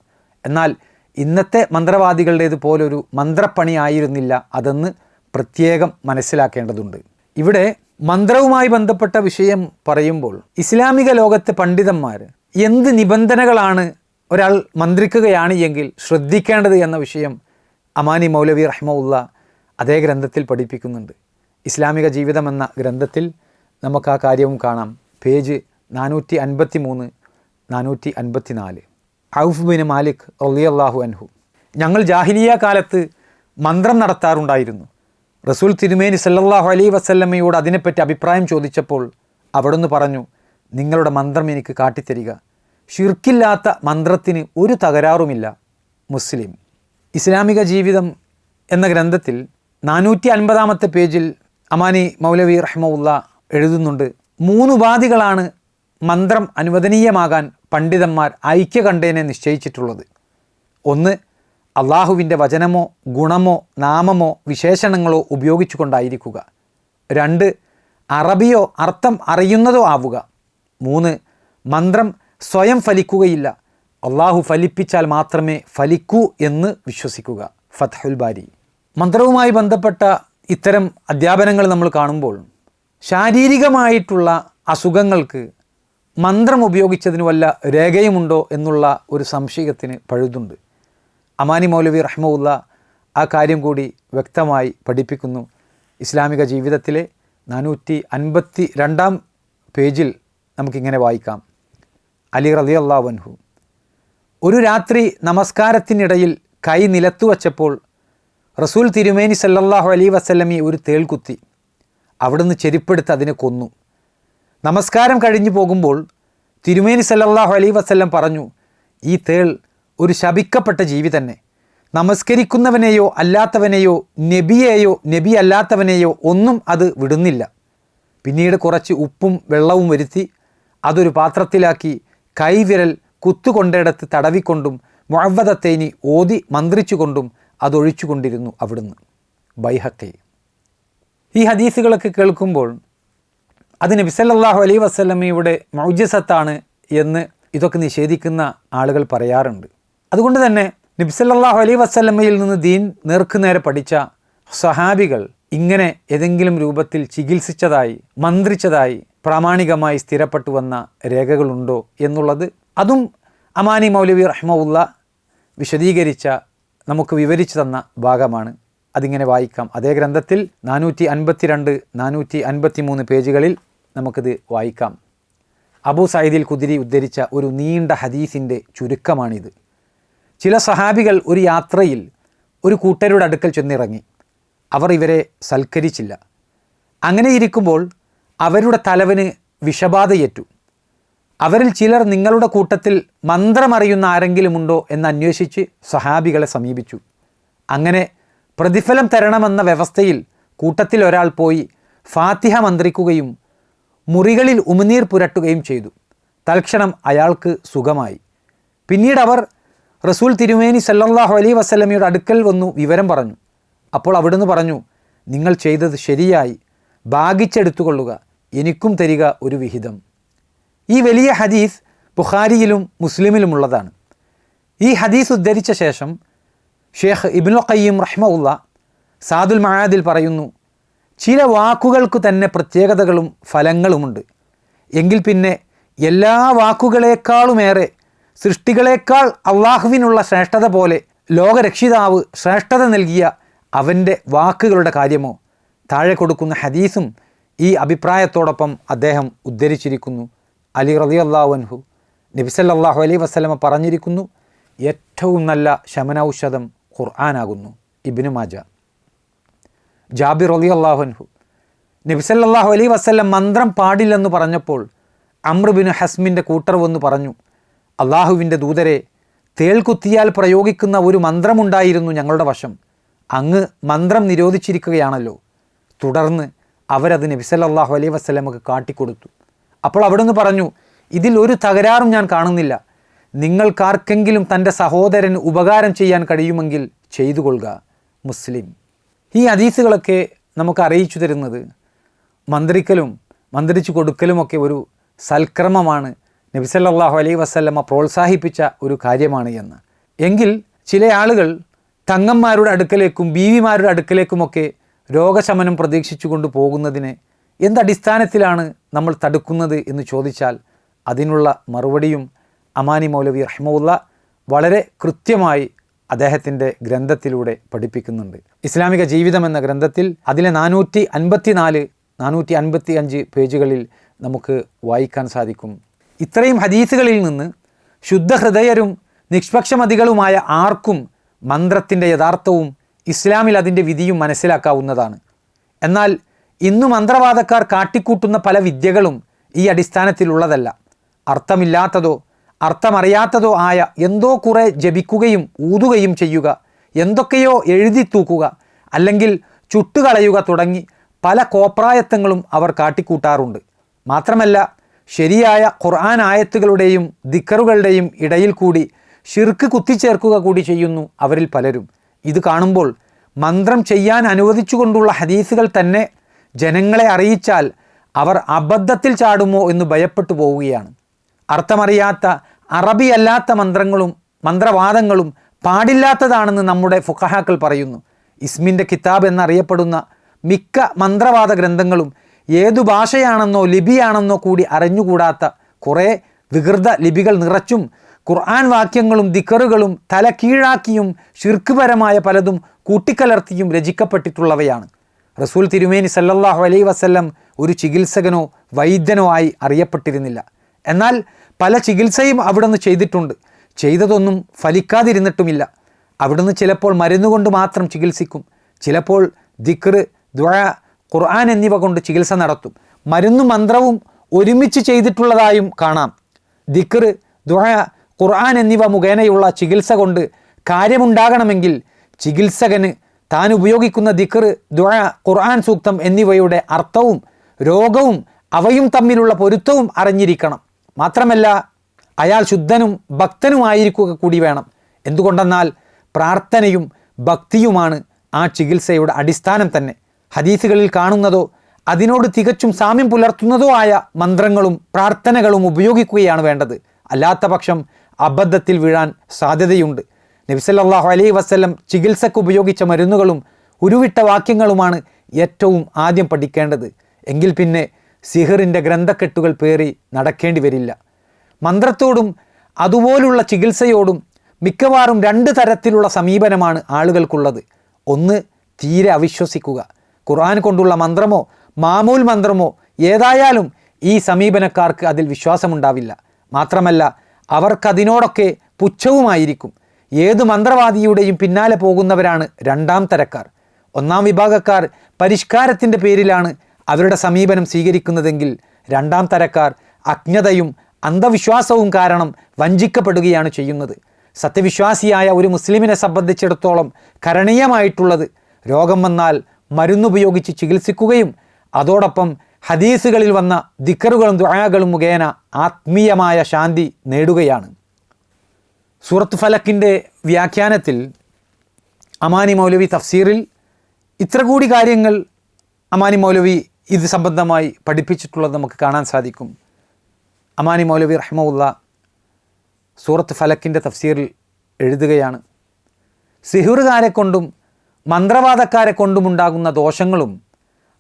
എന്നാൽ ഇന്നത്തെ മന്ത്രവാദികളുടേതുപോലൊരു മന്ത്രപ്പണി ആയിരുന്നില്ല അതെന്ന് പ്രത്യേകം മനസ്സിലാക്കേണ്ടതുണ്ട്. ഇവിടെ മന്ത്രവുമായി ബന്ധപ്പെട്ട വിഷയം പറയുമ്പോൾ ഇസ്ലാമിക ലോകത്തെ പണ്ഡിതന്മാർ എന്ത് നിബന്ധനകളാണ് ഒരാൾ മന്ത്രിക്കുകയാണ് എങ്കിൽ ശ്രദ്ധിക്കേണ്ടത് എന്ന വിഷയം അമാനി മൗലവി റഹ്മഉള്ള അതേ ഗ്രന്ഥത്തിൽ പഠിപ്പിക്കുന്നുണ്ട്. ഇസ്ലാമിക ജീവിതം എന്ന ഗ്രന്ഥത്തിൽ നമുക്ക് ആ കാര്യവും കാണാം. പേജ് 453, 454. ഔഫ് ബിൻ മാലിക് റളിയല്ലാഹു അൻഹു: ഞങ്ങൾ ജാഹിലിയ കാലത്ത് മന്ത്രം നടത്താറുണ്ടായിരുന്നു. റസൂൽ തിരുമേനി സല്ലല്ലാഹു അലൈഹി വസല്ലമയോട് അതിനെപ്പറ്റി അഭിപ്രായം ചോദിച്ചപ്പോൾ അവിടുന്ന് പറഞ്ഞു, നിങ്ങളുടെ മന്ത്രം എനിക്ക് കാട്ടിത്തരിക. ഷിർക്കില്ലാത്ത മന്ത്രത്തിന് ഒരു തകരാറുമില്ല. മുസ്ലിം. ഇസ്ലാമിക ജീവിതം എന്ന ഗ്രന്ഥത്തിൽ 450 പേജിൽ അമാനി മൗലവി റഹ്മഉള്ള എഴുതുന്നുണ്ട്, 3 ഉപാധികളാണ് മന്ത്രം അനുവദനീയമാകാൻ പണ്ഡിതന്മാർ ഐക്യകണ്ഠേന നിശ്ചയിച്ചിട്ടുള്ളത്. 1. അള്ളാഹുവിൻ്റെ വചനമോ ഗുണമോ നാമമോ വിശേഷണങ്ങളോ ഉപയോഗിച്ചുകൊണ്ടായിരിക്കുക. 2. അറബിയോ അർത്ഥം അറിയുന്നതോ ആവുക. 3. മന്ത്രം സ്വയം ഫലിക്കുകയില്ല, അള്ളാഹു ഫലിപ്പിച്ചാൽ മാത്രമേ ഫലിക്കൂ എന്ന് വിശ്വസിക്കുക. ഫത്ഹുൽ ബാരി. മന്ത്രവുമായി ബന്ധപ്പെട്ട ഇത്തരം അധ്യാപനങ്ങൾ നമ്മൾ കാണുമ്പോൾ ശാരീരികമായിട്ടുള്ള അസുഖങ്ങൾക്ക് മന്ത്രം ഉപയോഗിച്ചതിന് വല്ല രേഖയുമുണ്ടോ എന്നുള്ള ഒരു സംശയത്തിന് പഴുതുണ്ട്. അമാനി മൗലവി റഹ്മഉള്ള ആ കാര്യം കൂടി വ്യക്തമായി പഠിപ്പിക്കുന്നു. ഇസ്ലാമിക ജീവിതത്തിലെ 452 പേജിൽ നമുക്കിങ്ങനെ വായിക്കാം. അലി റളിയല്ലാഹു അൻഹു: ഒരു രാത്രി നമസ്കാരത്തിനിടയിൽ കൈ നിലത്തു വച്ചപ്പോൾ റസൂൽ തിരുമേനി സല്ലല്ലാഹു അലൈഹി വസല്ലമയെ ഒരു തേൾ കുത്തി. അവിടുന്ന് ചെരുപ്പെടുത്ത് അതിനെ കൊന്നു. നമസ്കാരം കഴിഞ്ഞു പോകുമ്പോൾ തിരുമേനി സല്ലല്ലാഹു അലൈഹി വസല്ലം പറഞ്ഞു, ഈ തേൾ ഒരു ശപിക്കപ്പെട്ട ജീവി തന്നെ. നമസ്കരിക്കുന്നവനെയോ അല്ലാത്തവനെയോ നബിയെയോ നബി അല്ലാത്തവനെയോ ഒന്നും അത് വിടുന്നില്ല. പിന്നീട് കുറച്ച് ഉപ്പും വെള്ളവും വരുത്തി അതൊരു പാത്രത്തിലാക്കി കൈവിരൽ കുത്തുകൊണ്ടിടത്ത് തടവിക്കൊണ്ടും മുഅവ്വദത്തൈനി ഓതി മന്ത്രിച്ചുകൊണ്ടും അതൊഴിച്ചുകൊണ്ടിരുന്നു അവിടുന്ന്. ബൈഹഖി. ഈ ഹദീസുകളൊക്കെ കേൾക്കുമ്പോൾ അത് നബി സല്ലല്ലാഹു അലൈഹി വസല്ലമയുടെ മുഅ്ജിസത്താണ് എന്ന് ഇതൊക്കെ നിഷേധിക്കുന്ന ആളുകൾ പറയാറുണ്ട്. അതുകൊണ്ട് തന്നെ നബി സല്ലല്ലാഹു അലൈഹി വസല്ലമയിൽ നിന്ന് ദീൻ നേർക്കുനേരെ പഠിച്ച സഹാബികൾ ഇങ്ങനെ ഏതെങ്കിലും രൂപത്തിൽ ചികിത്സിച്ചതായി മന്ത്രിച്ചതായി പ്രാമാണികമായി സ്ഥിരപ്പെട്ടു വന്ന രേഖകളുണ്ടോ എന്നുള്ളത് അതും അമാനി മൗലവി റഹ്മഉള്ള വിശദീകരിച്ച നമുക്ക് വിവരിച്ചു തന്ന ഭാഗമാണ്. അതിങ്ങനെ വായിക്കാം. അതേ ഗ്രന്ഥത്തിൽ 452, 453 പേജുകളിൽ നമുക്കിത് വായിക്കാം. അബൂ സഈദിൽ ഖുദ്രി ഉദ്ധരിച്ച ഒരു നീണ്ട ഹദീസിൻ്റെ ചുരുക്കമാണിത്. ചില സഹാബികൾ ഒരു യാത്രയിൽ ഒരു കൂട്ടരുടെ അടുക്കൽ ചെന്നിറങ്ങി. അവർ ഇവരെ സൽക്കരിച്ചില്ല. അങ്ങനെ ഇരിക്കുമ്പോൾ അവരുടെ തലവന് വിഷബാധയേറ്റു. അവരിൽ ചിലർ നിങ്ങളുടെ കൂട്ടത്തിൽ മന്ത്രമറിയുന്ന ആരെങ്കിലുമുണ്ടോ എന്ന് അന്വേഷിച്ച് സഹാബികളെ സമീപിച്ചു. അങ്ങനെ പ്രതിഫലം തരണമെന്ന വ്യവസ്ഥയിൽ കൂട്ടത്തിൽ ഒരാൾ പോയി ഫാത്തിഹ മന്ത്രിക്കുകയും മുറികളിൽ ഉമിനീർ പുരട്ടുകയും ചെയ്തു. തൽക്ഷണം അയാൾക്ക് സുഖമായി. പിന്നീട് അവർ റസൂൽ തിരുമേനി സല്ലല്ലാഹു അലൈഹി വസല്ലമയുടെ അടുക്കൽ വന്നു വിവരം പറഞ്ഞു. അപ്പോൾ അവിടുന്ന് പറഞ്ഞു, നിങ്ങൾ ചെയ്തത് ശരിയായി, ഭാഗിച്ചെടുത്തുകൊള്ളുക, എനിക്കും തരിക ഒരു വിഹിതം. ഈ വലിയ ഹദീസ് ബുഖാരിയിലും മുസ്ലിമിലുമുള്ളതാണ്. ഈ ഹദീസ് ഉദ്ധരിച്ച ശേഷം ഷേഖ് ഇബ്നുൽ ഖയ്യിം റഹ്മഉള്ള സാദുൽ മആദിൽ പറയുന്നു, ചില വാക്കുകൾക്ക് തന്നെ പ്രത്യേകതകളും ഫലങ്ങളുമുണ്ട്. എങ്കിൽ പിന്നെ എല്ലാ വാക്കുകളേക്കാളുമേറെ സൃഷ്ടികളേക്കാൾ അള്ളാഹുവിനുള്ള ശ്രേഷ്ഠത പോലെ ലോകരക്ഷിതാവ് ശ്രേഷ്ഠത നൽകിയ അവൻ്റെ വാക്കുകളുടെ കാര്യമോ? താഴെ കൊടുക്കുന്ന ഹദീസും ഈ അഭിപ്രായത്തോടൊപ്പം അദ്ദേഹം ഉദ്ധരിച്ചിരിക്കുന്നു. അലി റളിയല്ലാഹു അൻഹു നബി സല്ലല്ലാഹു അലൈഹി വസല്ലമ പറഞ്ഞിരിക്കുന്നു, ഏറ്റവും നല്ല ശമനൌഷധം ഖുർആനാകുന്നു. ഇബ്നു മാജ. ജാബിർ റളിയല്ലാഹു അൻഹു നബി സല്ലല്ലാഹു അലൈഹി വസല്ലം മന്ത്രം പാടില്ലെന്ന് പറഞ്ഞപ്പോൾ അംർ ബിൻ ഹസ്മിൻ്റെ കൂട്ടർ വന്ന് പറഞ്ഞു, അള്ളാഹുവിൻ്റെ ദൂതരെ, തേൾ കുത്തിയാൽ പ്രയോഗിക്കുന്ന ഒരു മന്ത്രമുണ്ടായിരുന്നു ഞങ്ങളുടെ വശം. അങ്ങ് മന്ത്രം നിരോധിച്ചിരിക്കുകയാണല്ലോ. തുടർന്ന് അവരത് നബി സല്ലല്ലാഹു അലൈഹി വസല്ലമക്ക് കാട്ടിക്കൊടുത്തു. അപ്പോൾ അവിടുന്ന് പറഞ്ഞു, ഇതിൽ ഒരു തകരാറും ഞാൻ കാണുന്നില്ല. നിങ്ങൾക്കാർക്കെങ്കിലും തൻ്റെ സഹോദരന് ഉപകാരം ചെയ്യാൻ കഴിയുമെങ്കിൽ ചെയ്തു കൊള്ളുക. മുസ്ലിം. ഈ ഹദീസുകളൊക്കെ നമുക്ക് അറിയിച്ചു തരുന്നത് മന്ത്രിക്കലും മന്ത്രിച്ചു കൊടുക്കലുമൊക്കെ ഒരു സൽക്രമമാണ്, നബി സല്ലല്ലാഹു അലൈഹി വസല്ലമ പ്രോത്സാഹിപ്പിച്ച ഒരു കാര്യമാണ് എന്ന്. എങ്കിൽ ചില ആളുകൾ തങ്ങന്മാരുടെ അടുക്കലേക്കും ബീവിമാരുടെ അടുക്കലേക്കുമൊക്കെ രോഗശമനം പ്രതീക്ഷിച്ചുകൊണ്ട് പോകുന്നതിനെ എന്തടിസ്ഥാനത്തിലാണ് നമ്മൾ തടുക്കുന്നത് എന്ന് ചോദിച്ചാൽ അതിനുള്ള മറുപടിയും അമാനി മൗലവി റഹ്മത്തുള്ള വളരെ കൃത്യമായി അദ്ദേഹത്തിൻ്റെ ഗ്രന്ഥത്തിലൂടെ പഠിപ്പിക്കുന്നുണ്ട്. ഇസ്ലാമിക ജീവിതം എന്ന ഗ്രന്ഥത്തിൽ അതിലെ 454, 455 പേജുകളിൽ നമുക്ക് വായിക്കാൻ സാധിക്കും. ഇത്രയും ഹദീസുകളിൽ നിന്ന് ശുദ്ധഹൃദയരും നിഷ്പക്ഷമതികളുമായ ആർക്കും മന്ത്രത്തിൻ്റെ യഥാർത്ഥവും ഇസ്ലാമിൽ അതിൻ്റെ വിധിയും മനസ്സിലാക്കാവുന്നതാണ്. എന്നാൽ ഇന്ന് മന്ത്രവാദക്കാർ കാട്ടിക്കൂട്ടുന്ന പല വിദ്യകളും ഈ അടിസ്ഥാനത്തിലുള്ളതല്ല. അർത്ഥമില്ലാത്തതോ അർത്ഥമറിയാത്തതോ ആയ എന്തോ കുറെ ജപിക്കുകയും ഊതുകയും ചെയ്യുക, എന്തൊക്കെയോ എഴുതി തൂക്കുക, അല്ലെങ്കിൽ ചുട്ടുകളയുക തുടങ്ങി പല കോപ്രായത്തങ്ങളും അവർ കാട്ടിക്കൂട്ടാറുണ്ട്. മാത്രമല്ല ശരിയായ ഖുർആൻ ആയത്തുകളുടെയും ദിക്കറുകളുടെയും ഇടയിൽ കൂടി ഷിർക്ക് കുത്തിച്ചേർക്കുക കൂടി ചെയ്യുന്നു അവരിൽ പലരും. ഇത് കാണുമ്പോൾ മന്ത്രം ചെയ്യാൻ അനുവദിച്ചുകൊണ്ടുള്ള ഹദീസുകൾ തന്നെ ജനങ്ങളെ അറിയിച്ചാൽ അവർ അബദ്ധത്തിൽ ചാടുമോ എന്ന് ഭയപ്പെട്ടു പോവുകയാണ്. അർത്ഥമറിയാത്ത അറബിയല്ലാത്ത മന്ത്രങ്ങളും മന്ത്രവാദങ്ങളും പാടില്ലാത്തതാണെന്ന് നമ്മുടെ ഫുഖഹാക്കൾ പറയുന്നു. ഇസ്മിൻ്റെ കിതാബ് എന്നറിയപ്പെടുന്ന മിക്ക മന്ത്രവാദ ഗ്രന്ഥങ്ങളും ഏതു ഭാഷയാണെന്നോ ലിപിയാണെന്നോ കൂടി അറിഞ്ഞുകൂടാത്ത കുറേ വികൃത ലിപികൾ നിറച്ചും ഖുർആൻ വാക്യങ്ങളും ദിക്കറുകളും തലകീഴാക്കിയും ഷിർക്ക്പരമായ പലതും കൂട്ടിക്കലർത്തിയും രചിക്കപ്പെട്ടിട്ടുള്ളവയാണ്. റസൂൽ തിരുമേനി സല്ലല്ലാഹു അലൈഹി വസല്ലം ഒരു ചികിത്സകനോ വൈദ്യനോ ആയി അറിയപ്പെട്ടിരുന്നില്ല. എന്നാൽ പല ചികിത്സയും അവിടുന്ന് ചെയ്തിട്ടുണ്ട്. ചെയ്തതൊന്നും ഫലിക്കാതിരുന്നിട്ടുമില്ല. അവിടുന്ന് ചിലപ്പോൾ മരുന്നുകൊണ്ട് മാത്രം ചികിത്സിക്കും, ചിലപ്പോൾ ദിക്ർ, ദുആ, ഖുർആൻ എന്നിവ കൊണ്ട് ചികിത്സ നടത്തും. മരുന്നും മന്ത്രവും ഒരുമിച്ച് ചെയ്തിട്ടുള്ളതായും കാണാം. ദിക്ർ, ദുആ, ഖുർആൻ എന്നിവ മുഖേനയുള്ള ചികിത്സ കൊണ്ട് കാര്യമുണ്ടാകണമെങ്കിൽ ചികിത്സകന് താൻ ഉപയോഗിക്കുന്ന ദിക്ർ, ദുആ, ഖുർആൻ സൂക്തം എന്നിവയുടെ അർത്ഥവും രോഗവും അവയും തമ്മിലുള്ള പൊരുത്തവും അറിഞ്ഞിരിക്കണം. മാത്രമല്ല അയാൾ ശുദ്ധനും ഭക്തനുമായിരിക്കുക കൂടി വേണം. എന്തുകൊണ്ടെന്നാൽ പ്രാർത്ഥനയും ഭക്തിയുമാണ് ആ ചികിത്സയുടെ അടിസ്ഥാനം തന്നെ. ഹദീസുകളിൽ കാണുന്നതോ അതിനോട് തികച്ചും സാമ്യം പുലർത്തുന്നതോ ആയ മന്ത്രങ്ങളും പ്രാർത്ഥനകളും ഉപയോഗിക്കുകയാണ് വേണ്ടത്. അല്ലാത്ത പക്ഷം അബദ്ധത്തിൽ വീഴാൻ സാധ്യതയുണ്ട്. നബി സല്ലല്ലാഹു അലൈഹി വസല്ലം ചികിത്സക്ക് ഉപയോഗിച്ച മരുന്നുകളും ഉരുവിട്ട വാക്യങ്ങളുമാണ് ഏറ്റവും ആദ്യം പഠിക്കേണ്ടത്. എങ്കിൽ പിന്നെ സിഹിറിൻ്റെ ഗ്രന്ഥക്കെട്ടുകൾ പേറി നടക്കേണ്ടി വരില്ല. മന്ത്രത്തോടും അതുപോലുള്ള ചികിത്സയോടും മിക്കവാറും 2 തരത്തിലുള്ള സമീപനമാണ് ആളുകൾക്കുള്ളത്. ഒന്ന്, തീരെ അവിശ്വസിക്കുക. ഖുർആൻ കൊണ്ടുള്ള മന്ത്രമോ മാമൂൽ മന്ത്രമോ ഏതായാലും ഈ സമീപനക്കാർക്ക് അതിൽ വിശ്വാസമുണ്ടാവില്ല. മാത്രമല്ല അവർക്കതിനോടൊക്കെ പുച്ഛവുമായിരിക്കും. ഏത് മന്ത്രവാദിയുടെയും പിന്നാലെ പോകുന്നവരാണ് 2ാം തരക്കാർ. 1ാം വിഭാഗക്കാർ പരിഷ്കാരത്തിൻ്റെ പേരിലാണ് അവരുടെ സമീപനം സ്വീകരിക്കുന്നതെങ്കിൽ 2ാം തരക്കാർ അജ്ഞതയും അന്ധവിശ്വാസവും കാരണം വഞ്ചിക്കപ്പെടുകയാണ് ചെയ്യുന്നത്. സത്യവിശ്വാസിയായ ഒരു മുസ്ലിമിനെ സംബന്ധിച്ചിടത്തോളം കരണീയമായിട്ടുള്ളത് രോഗം വന്നാൽ മരുന്നുപയോഗിച്ച് ചികിത്സിക്കുകയും അതോടൊപ്പം ഹദീസുകളിൽ വന്ന ദിക്കറുകളും ദുആകളും മുഖേന ആത്മീയമായ ശാന്തി നേടുകയാണ്. സൂറത്ത് ഫലക്കിൻ്റെ വ്യാഖ്യാനത്തിൽ അമാനി മൗലവി തഫ്സീറിൽ ഇത്ര കൂടി കാര്യങ്ങൾ അമാനി മൗലവി ഇത് സംബന്ധമായി പഠിപ്പിച്ചിട്ടുള്ളത് നമുക്ക് കാണാൻ സാധിക്കും. അമാനി മൗലവി റഹ്മത്തുള്ള സൂറത്ത് ഫലക്കിൻ്റെ തഫ്സീറിൽ എഴുതുകയാണ്, സിഹിറുകാരെ കൊണ്ടും മന്ത്രവാദക്കാരെ കൊണ്ടുമുണ്ടാകുന്ന ദോഷങ്ങളും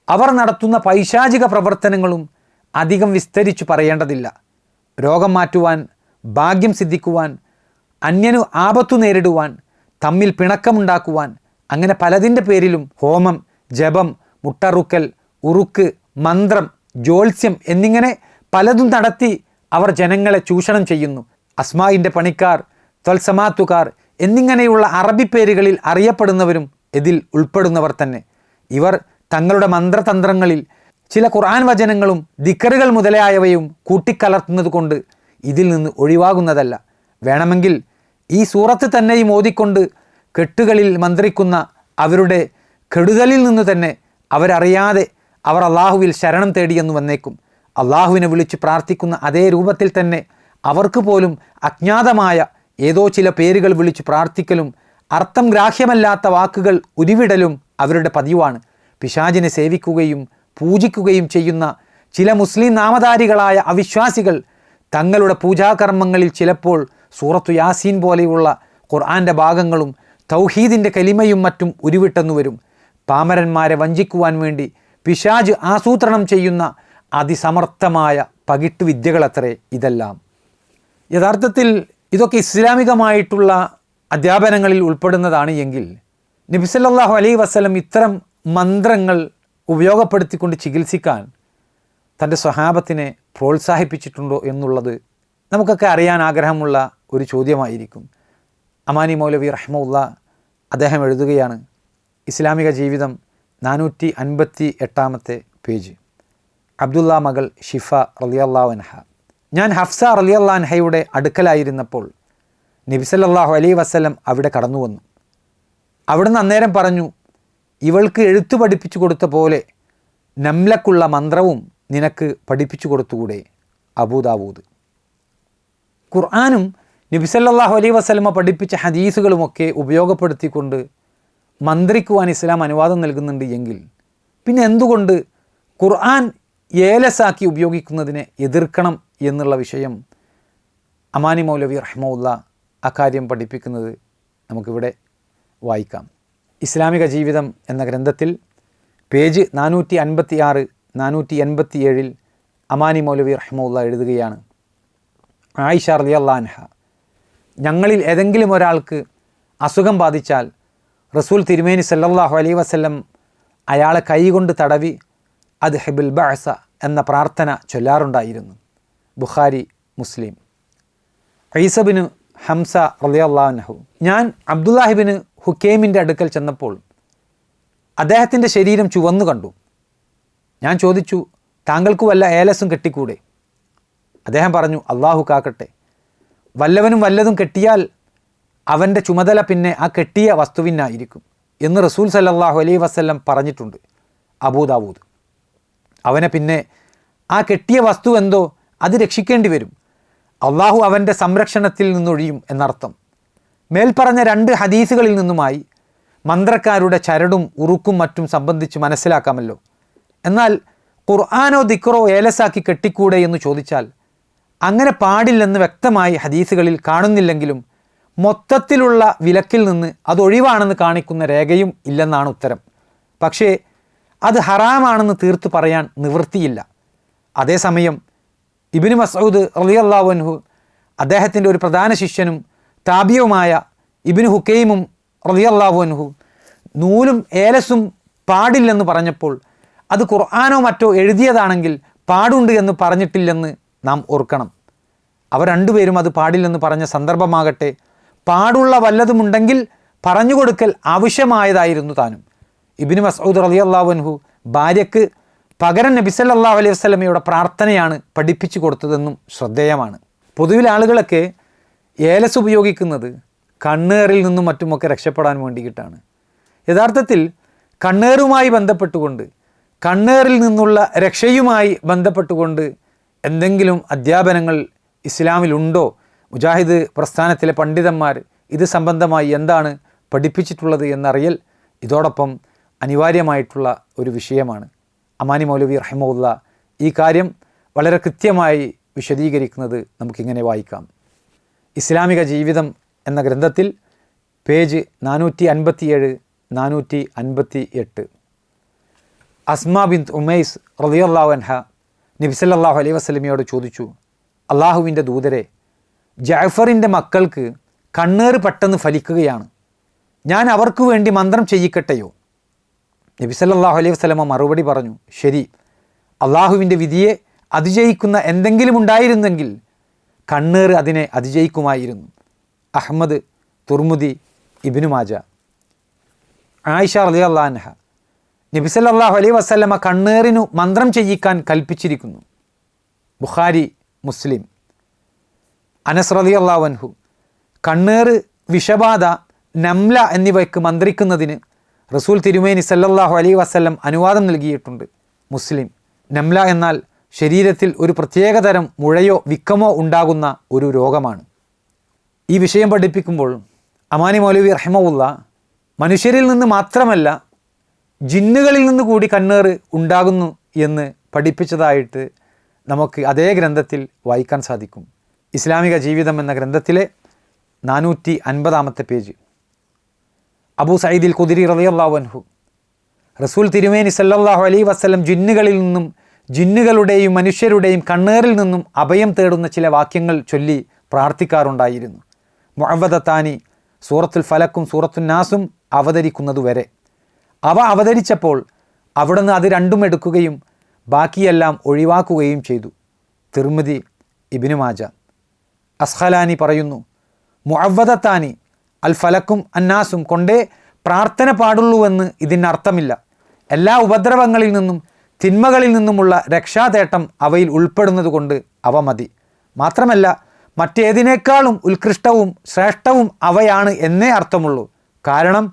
അവർ നടത്തുന്ന പൈശാചിക പ്രവർത്തനങ്ങളും അധികം വിസ്തരിച്ചു പറയേണ്ടതില്ല. രോഗം മാറ്റുവാൻ, ഭാഗ്യം സിദ്ധിക്കുവാൻ, അന്യനു ആപത്തു നേരിടുവാൻ, തമ്മിൽ പിണക്കമുണ്ടാക്കുവാൻ, അങ്ങനെ പലതിൻ്റെ പേരിലും ഹോമം, ജപം, മുട്ടറുക്കൽ, ഉറുക്ക്, മന്ത്രം, ജ്യോത്സ്യം എന്നിങ്ങനെ പലതും നടത്തി അവർ ജനങ്ങളെ ചൂഷണം ചെയ്യുന്നു. അസ്മായിൻ്റെ പണിക്കാർ, ത്വൽസമാത്തുകാർ എന്നിങ്ങനെയുള്ള അറബി പേരുകളിൽ അറിയപ്പെടുന്നവരും ഇതിൽ ഉൾപ്പെടുന്നവർ തന്നെ. ഇവർ തങ്ങളുടെ മന്ത്രതന്ത്രങ്ങളിൽ ചില ഖുർആൻ വചനങ്ങളും ദിക്കറുകൾ മുതലായവയും കൂട്ടിക്കലർത്തുന്നത് കൊണ്ട് ഇതിൽ നിന്ന് ഒഴിവാകുന്നതല്ല. വേണമെങ്കിൽ ഈ സൂറത്ത് തന്നെയും ഓതിക്കൊണ്ട് കെട്ടുകളിൽ മന്ത്രിക്കുന്ന അവരുടെ കെടുതലിൽ നിന്ന് തന്നെ അവരറിയാതെ അവർ അള്ളാഹുവിൽ ശരണം തേടിയെന്ന് വന്നേക്കും. അള്ളാഹുവിനെ വിളിച്ച് പ്രാർത്ഥിക്കുന്ന അതേ രൂപത്തിൽ തന്നെ അവർക്ക് പോലും അജ്ഞാതമായ ഏതോ ചില പേരുകൾ വിളിച്ച് പ്രാർത്ഥിക്കലും അർത്ഥം ഗ്രാഹ്യമല്ലാത്ത വാക്കുകൾ ഉരുവിടലും അവരുടെ പതിവാണ്. പിശാചിനെ സേവിക്കുകയും പൂജിക്കുകയും ചെയ്യുന്ന ചില മുസ്ലിം നാമധാരികളായ അവിശ്വാസികൾ തങ്ങളുടെ പൂജാകർമ്മങ്ങളിൽ ചിലപ്പോൾ സൂറത്തു യാസീൻ പോലെയുള്ള ഖുർആൻ്റെ ഭാഗങ്ങളും തൗഹീദിൻ്റെ കലിമയും മറ്റും ഉരുവിട്ടെന്നു വരും. പാമരന്മാരെ വഞ്ചിക്കുവാൻ വേണ്ടി പിശാച് ആസൂത്രണം ചെയ്യുന്ന അതിസമർത്ഥമായ പകിട്ട് വിദ്യകളത്രേ ഇതെല്ലാം. യഥാർത്ഥത്തിൽ ഇതൊക്കെ ഇസ്ലാമികമായിട്ടുള്ള അധ്യാപനങ്ങളിൽ ഉൾപ്പെടുന്നതാണ് എങ്കിൽ നബി സല്ലല്ലാഹു അലൈഹി വസല്ലം ഇത്തരം മന്ത്രങ്ങൾ ഉപയോഗപ്പെടുത്തിക്കൊണ്ട് ചികിത്സിക്കാൻ തൻ്റെ സ്വഹാബത്തിനെ പ്രോത്സാഹിപ്പിച്ചിട്ടുണ്ടോ എന്നുള്ളത് നമുക്കൊക്കെ അറിയാൻ ആഗ്രഹമുള്ള ഒരു ചോദ്യമായിരിക്കും. അമാനി മൗലവി റഹ്മത്തുള്ളാ അദ്ദേഹം എഴുതുകയാണ്, ഇസ്ലാമിക ജീവിതം 458 പേജ്. അബ്ദുള്ള മകൾ ഷിഫ റളിയല്ലാഹു അൻഹ: ഞാൻ ഹഫ്സ റളിയല്ലാഹു അൻഹയുടെ അടുക്കലായിരുന്നപ്പോൾ നബി സല്ലല്ലാഹു അലൈഹി വസല്ലം അവിടെ കടന്നു വന്നു. അവിടുന്ന് അന്നേരം പറഞ്ഞു, ഇവൾക്ക് എഴുത്തു പഠിപ്പിച്ചു കൊടുത്ത പോലെ നംലക്കുള്ള മന്ത്രവും നിനക്ക് പഠിപ്പിച്ചു കൊടുത്തുകൂടെ? അബൂദാവൂദ്. ഖുർആനും നബി സല്ലല്ലാഹു അലൈഹി വസല്ലമ പഠിപ്പിച്ച ഹദീസുകളുമൊക്കെ ഉപയോഗപ്പെടുത്തിക്കൊണ്ട് മന്ത്രിക്കുവാൻ ഇസ്ലാം അനുവാദം നൽകുന്നുണ്ട് എങ്കിൽ പിന്നെ എന്തുകൊണ്ട് ഖുർആൻ ഏലസാക്കി ഉപയോഗിക്കുന്നതിനെ എതിർക്കണം എന്നുള്ള വിഷയം അമാനി മൗലവി റഹ്മത്തുള്ളാ അക്കാര്യം പഠിപ്പിക്കുന്നത് നമുക്കിവിടെ വായിക്കാം. ഇസ്ലാമിക ജീവിതം എന്ന ഗ്രന്ഥത്തിൽ പേജ് 456, 487 അമാനി മൗലവി റഹ്മത്തുള്ളാ എഴുതുകയാണ്, ആയിഷ റളിയല്ലാഹു അൻഹ: ഞങ്ങളിൽ ഏതെങ്കിലും ഒരാൾക്ക് അസുഖം ബാധിച്ചാൽ റസൂൽ തിരുമേനി സല്ലല്ലാഹു അലൈഹി വസല്ലം അയാളെ കൈകൊണ്ട് തടവി അദ്ഹിബുൽ ബഅസ എന്ന പ്രാർത്ഥന ചൊല്ലാറുണ്ടായിരുന്നു. ബുഖാരി, മുസ്ലിം. ഈസബിന് ഹംസ റളിയല്ലാഹു അൻഹു: ഞാൻ അബ്ദുല്ലാഹിബിന് ഹുക്കൈമിൻ്റെ അടുക്കൽ ചെന്നപ്പോൾ അദ്ദേഹത്തിൻ്റെ ശരീരം ചുവന്നു കണ്ടു. ഞാൻ ചോദിച്ചു, താങ്കൾക്ക് വല്ല ഏലസും കെട്ടിക്കൂടെ? അദ്ദേഹം പറഞ്ഞു, അള്ളാഹു കാക്കട്ടെ, വല്ലവനും വല്ലതും കെട്ടിയാൽ അവൻ്റെ ചുമതല പിന്നെ ആ കെട്ടിയ വസ്തുവിനായിരിക്കും എന്ന് റസൂൽ സല്ലല്ലാഹു അലൈഹി വസല്ലം പറഞ്ഞിട്ടുണ്ട്. അബൂദാവൂദ്. അവനെ പിന്നെ ആ കെട്ടിയ വസ്തു എന്തോ അത് രക്ഷിക്കേണ്ടി വരും, അള്ളാഹു അവൻ്റെ സംരക്ഷണത്തിൽ നിന്നൊഴിയും എന്നർത്ഥം. മേൽപ്പറഞ്ഞ 2 ഹദീസുകളിൽ നിന്നുമായി മന്ത്രക്കാരുടെ ചരടും ഉറുക്കും മറ്റും സംബന്ധിച്ച് മനസ്സിലാക്കാമല്ലോ. എന്നാൽ ഖുർആനോ ദിക്റോ ഏലസാക്കി കെട്ടിക്കൂടെ എന്ന് ചോദിച്ചാൽ അങ്ങനെ പാടില്ലെന്ന് വ്യക്തമായി ഹദീസുകളിൽ കാണുന്നില്ലെങ്കിലും മൊത്തത്തിലുള്ള വിലക്കിൽ നിന്ന് അതൊഴിവാണെന്ന് കാണിക്കുന്ന രേഖയും ഇല്ലെന്നാണ് ഉത്തരം. പക്ഷേ അത് ഹറാമാണെന്ന് തീർത്ത് പറയാൻ നിവൃത്തിയില്ല. അതേസമയം ഇബ്നു മസ്ഊദ് റളിയല്ലാഹു അൻഹു അദ്ദേഹത്തിൻ്റെ ഒരു പ്രധാന ശിഷ്യനും താബിയുമായ ഇബ്നു ഹുക്കൈമും റളിയല്ലാഹു അൻഹു നൂലും ഏലസും പാടില്ലെന്ന് പറഞ്ഞപ്പോൾ അത് ഖുർആനോ മറ്റോ എഴുതിയതാണെങ്കിൽ പാടുണ്ട് എന്ന് പറഞ്ഞിട്ടില്ലെന്ന് നാം ഓർക്കണം. അവർ രണ്ടുപേരും അത് പാടില്ലെന്ന് പറഞ്ഞ സന്ദർഭമാകട്ടെ പാടുള്ള വല്ലതുമുണ്ടെങ്കിൽ പറഞ്ഞുകൊടുക്കൽ ആവശ്യമായതായിരുന്നു താനും. ഇബ്നു മസ്ഊദ് റളിയല്ലാഹു അൻഹു ഭാര്യയ്ക്ക് പകരം നബി സല്ലല്ലാഹു അലൈഹി വസല്ലമയുടെ പ്രാർത്ഥനയാണ് പഠിപ്പിച്ചു കൊടുത്തതെന്നും ശ്രദ്ധേയമാണ്. പൊതുവിൽ ആളുകളൊക്കെ ഏലസ് ഉപയോഗിക്കുന്നത് കണ്ണേറിൽ നിന്നും മറ്റുമൊക്കെ രക്ഷപ്പെടാൻ വേണ്ടിയിട്ടാണ്. യഥാർത്ഥത്തിൽ കണ്ണേറുമായി ബന്ധപ്പെട്ടുകൊണ്ട്, കണ്ണേറിൽ നിന്നുള്ള രക്ഷയുമായി ബന്ധപ്പെട്ടുകൊണ്ട് എന്തെങ്കിലും അധ്യാപനങ്ങൾ ഇസ്ലാമിലുണ്ടോ? മുജാഹിദ് പ്രസ്ഥാനത്തിലെ പണ്ഡിതന്മാർ ഇത് സംബന്ധമായി എന്താണ് പഠിപ്പിച്ചിട്ടുള്ളത് എന്നറിയൽ ഇതോടൊപ്പം അനിവാര്യമായിട്ടുള്ള ഒരു വിഷയമാണ്. അമാനി മൗലവി റഹിമഹുല്ലാ ഈ കാര്യം വളരെ കൃത്യമായി വിശദീകരിക്കുന്നത് നമുക്കിങ്ങനെ വായിക്കാം. ഇസ്ലാമിക ജീവിതം എന്ന ഗ്രന്ഥത്തിൽ പേജ് 457, 458 അസ്മാ ബിൻത് ഉമൈസ് റളിയല്ലാഹു അൻഹ നബി സല്ലല്ലാഹു അലൈഹി വസല്ലമയോട് ചോദിച്ചു, അള്ളാഹുവിൻ്റെ ദൂതരെ, ജഅഫറിൻ്റെ മക്കൾക്ക് കണ്ണേറ് പെട്ടെന്ന് ഫലിക്കുകയാണ്, ഞാൻ അവർക്ക് വേണ്ടി മന്ത്രം ചെയ്യിക്കട്ടെയോ? നബി സല്ലല്ലാഹു അലൈഹി വസല്ലമ മറുപടി പറഞ്ഞു, ശരി, അള്ളാഹുവിൻ്റെ വിധിയെ അതിജയിക്കുന്ന എന്തെങ്കിലും ഉണ്ടായിരുന്നെങ്കിൽ കണ്ണേറ് അതിനെ അതിജയിക്കുമായിരുന്നു. അഹ്മദ്, തുർമുദി, ഇബ്നു മാജ. ആയിഷ റളിയല്ലാഹു അൻഹ: നബി സല്ലല്ലാഹു അലൈഹി വസല്ലമ കണ്ണേറിനു മന്ത്രം ചെയ്യിക്കാൻ കൽപ്പിച്ചിരിക്കുന്നു. ബുഖാരി, മുസ്ലിം. അനസ് റളിയല്ലാഹു അൻഹു: കണ്ണേറ്, വിഷബാധ, നംല എന്നിവയ്ക്ക് മന്ത്രിക്കുന്നതിന് റസൂൽ തിരുമേനി സല്ലല്ലാഹു അലൈഹി വസല്ലം അനുവാദം നൽകിയിട്ടുണ്ട്. മുസ്ലിം. നംല എന്നാൽ ശരീരത്തിൽ ഒരു പ്രത്യേകതരം മുഴയോ വിക്കമോ ഉണ്ടാകുന്ന ഒരു രോഗമാണ്. ഈ വിഷയം പഠിപ്പിക്കുമ്പോൾ അമാനി മൗലവി റഹിമഹുല്ല മനുഷ്യരിൽ നിന്ന് മാത്രമല്ല ജിന്നുകളിൽ നിന്ന് കൂടി കണ്ണേറ് ഉണ്ടാകുന്നു എന്ന് പഠിപ്പിച്ചതായിട്ട് നമുക്ക് അതേ ഗ്രന്ഥത്തിൽ വായിക്കാൻ സാധിക്കും. ഇസ്ലാമിക ജീവിതം എന്ന ഗ്രന്ഥത്തിലെ 450 പേജ്. അബൂ സഈദിൽ ഖുദരി റളിയല്ലാഹു അൻഹു റസൂൽ തിരുമേനി സല്ലല്ലാഹു അലൈഹി വസല്ലം ജിന്നുകളിൽ നിന്നും ജിന്നുകളുടെയും മനുഷ്യരുടെയും കണ്ണേറിൽ നിന്നും അഭയം തേടുന്ന ചില വാക്യങ്ങൾ ചൊല്ലി പ്രാർത്ഥിക്കാറുണ്ടായിരുന്നു. മുഅവ്വദത്താനി സൂറത്തുൽ ഫലക്കും സൂറത്തുൻ നാസും അവതരിക്കുന്നതുവരെ. അവ അവതരിച്ചപ്പോൾ അവിടുന്ന് അത് രണ്ടും എടുക്കുകയും ബാക്കിയെല്ലാം ഒഴിവാക്കുകയും ചെയ്തു. തിർമിദി, ഇബ്നു മാജ. അസ്ഖലാനി പറയുന്നു, മുഅവ്വദത്താനി അൽ ഫലക്കും അന്നാസും കൊണ്ടേ പ്രാർത്ഥന പാടുള്ളൂവെന്ന് ഇതിനർത്ഥമില്ല. എല്ലാ ഉപദ്രവങ്ങളിൽ നിന്നും തിന്മകളിൽ നിന്നുമുള്ള രക്ഷാതേട്ടം അവയിൽ ഉൾപ്പെടുന്നത് കൊണ്ട് അവ മതി. മാത്രമല്ല മറ്റേതിനേക്കാളും ഉത്കൃഷ്ടവും ശ്രേഷ്ഠവും അവയാണ് എന്നേ അർത്ഥമുള്ളൂ. കാരണം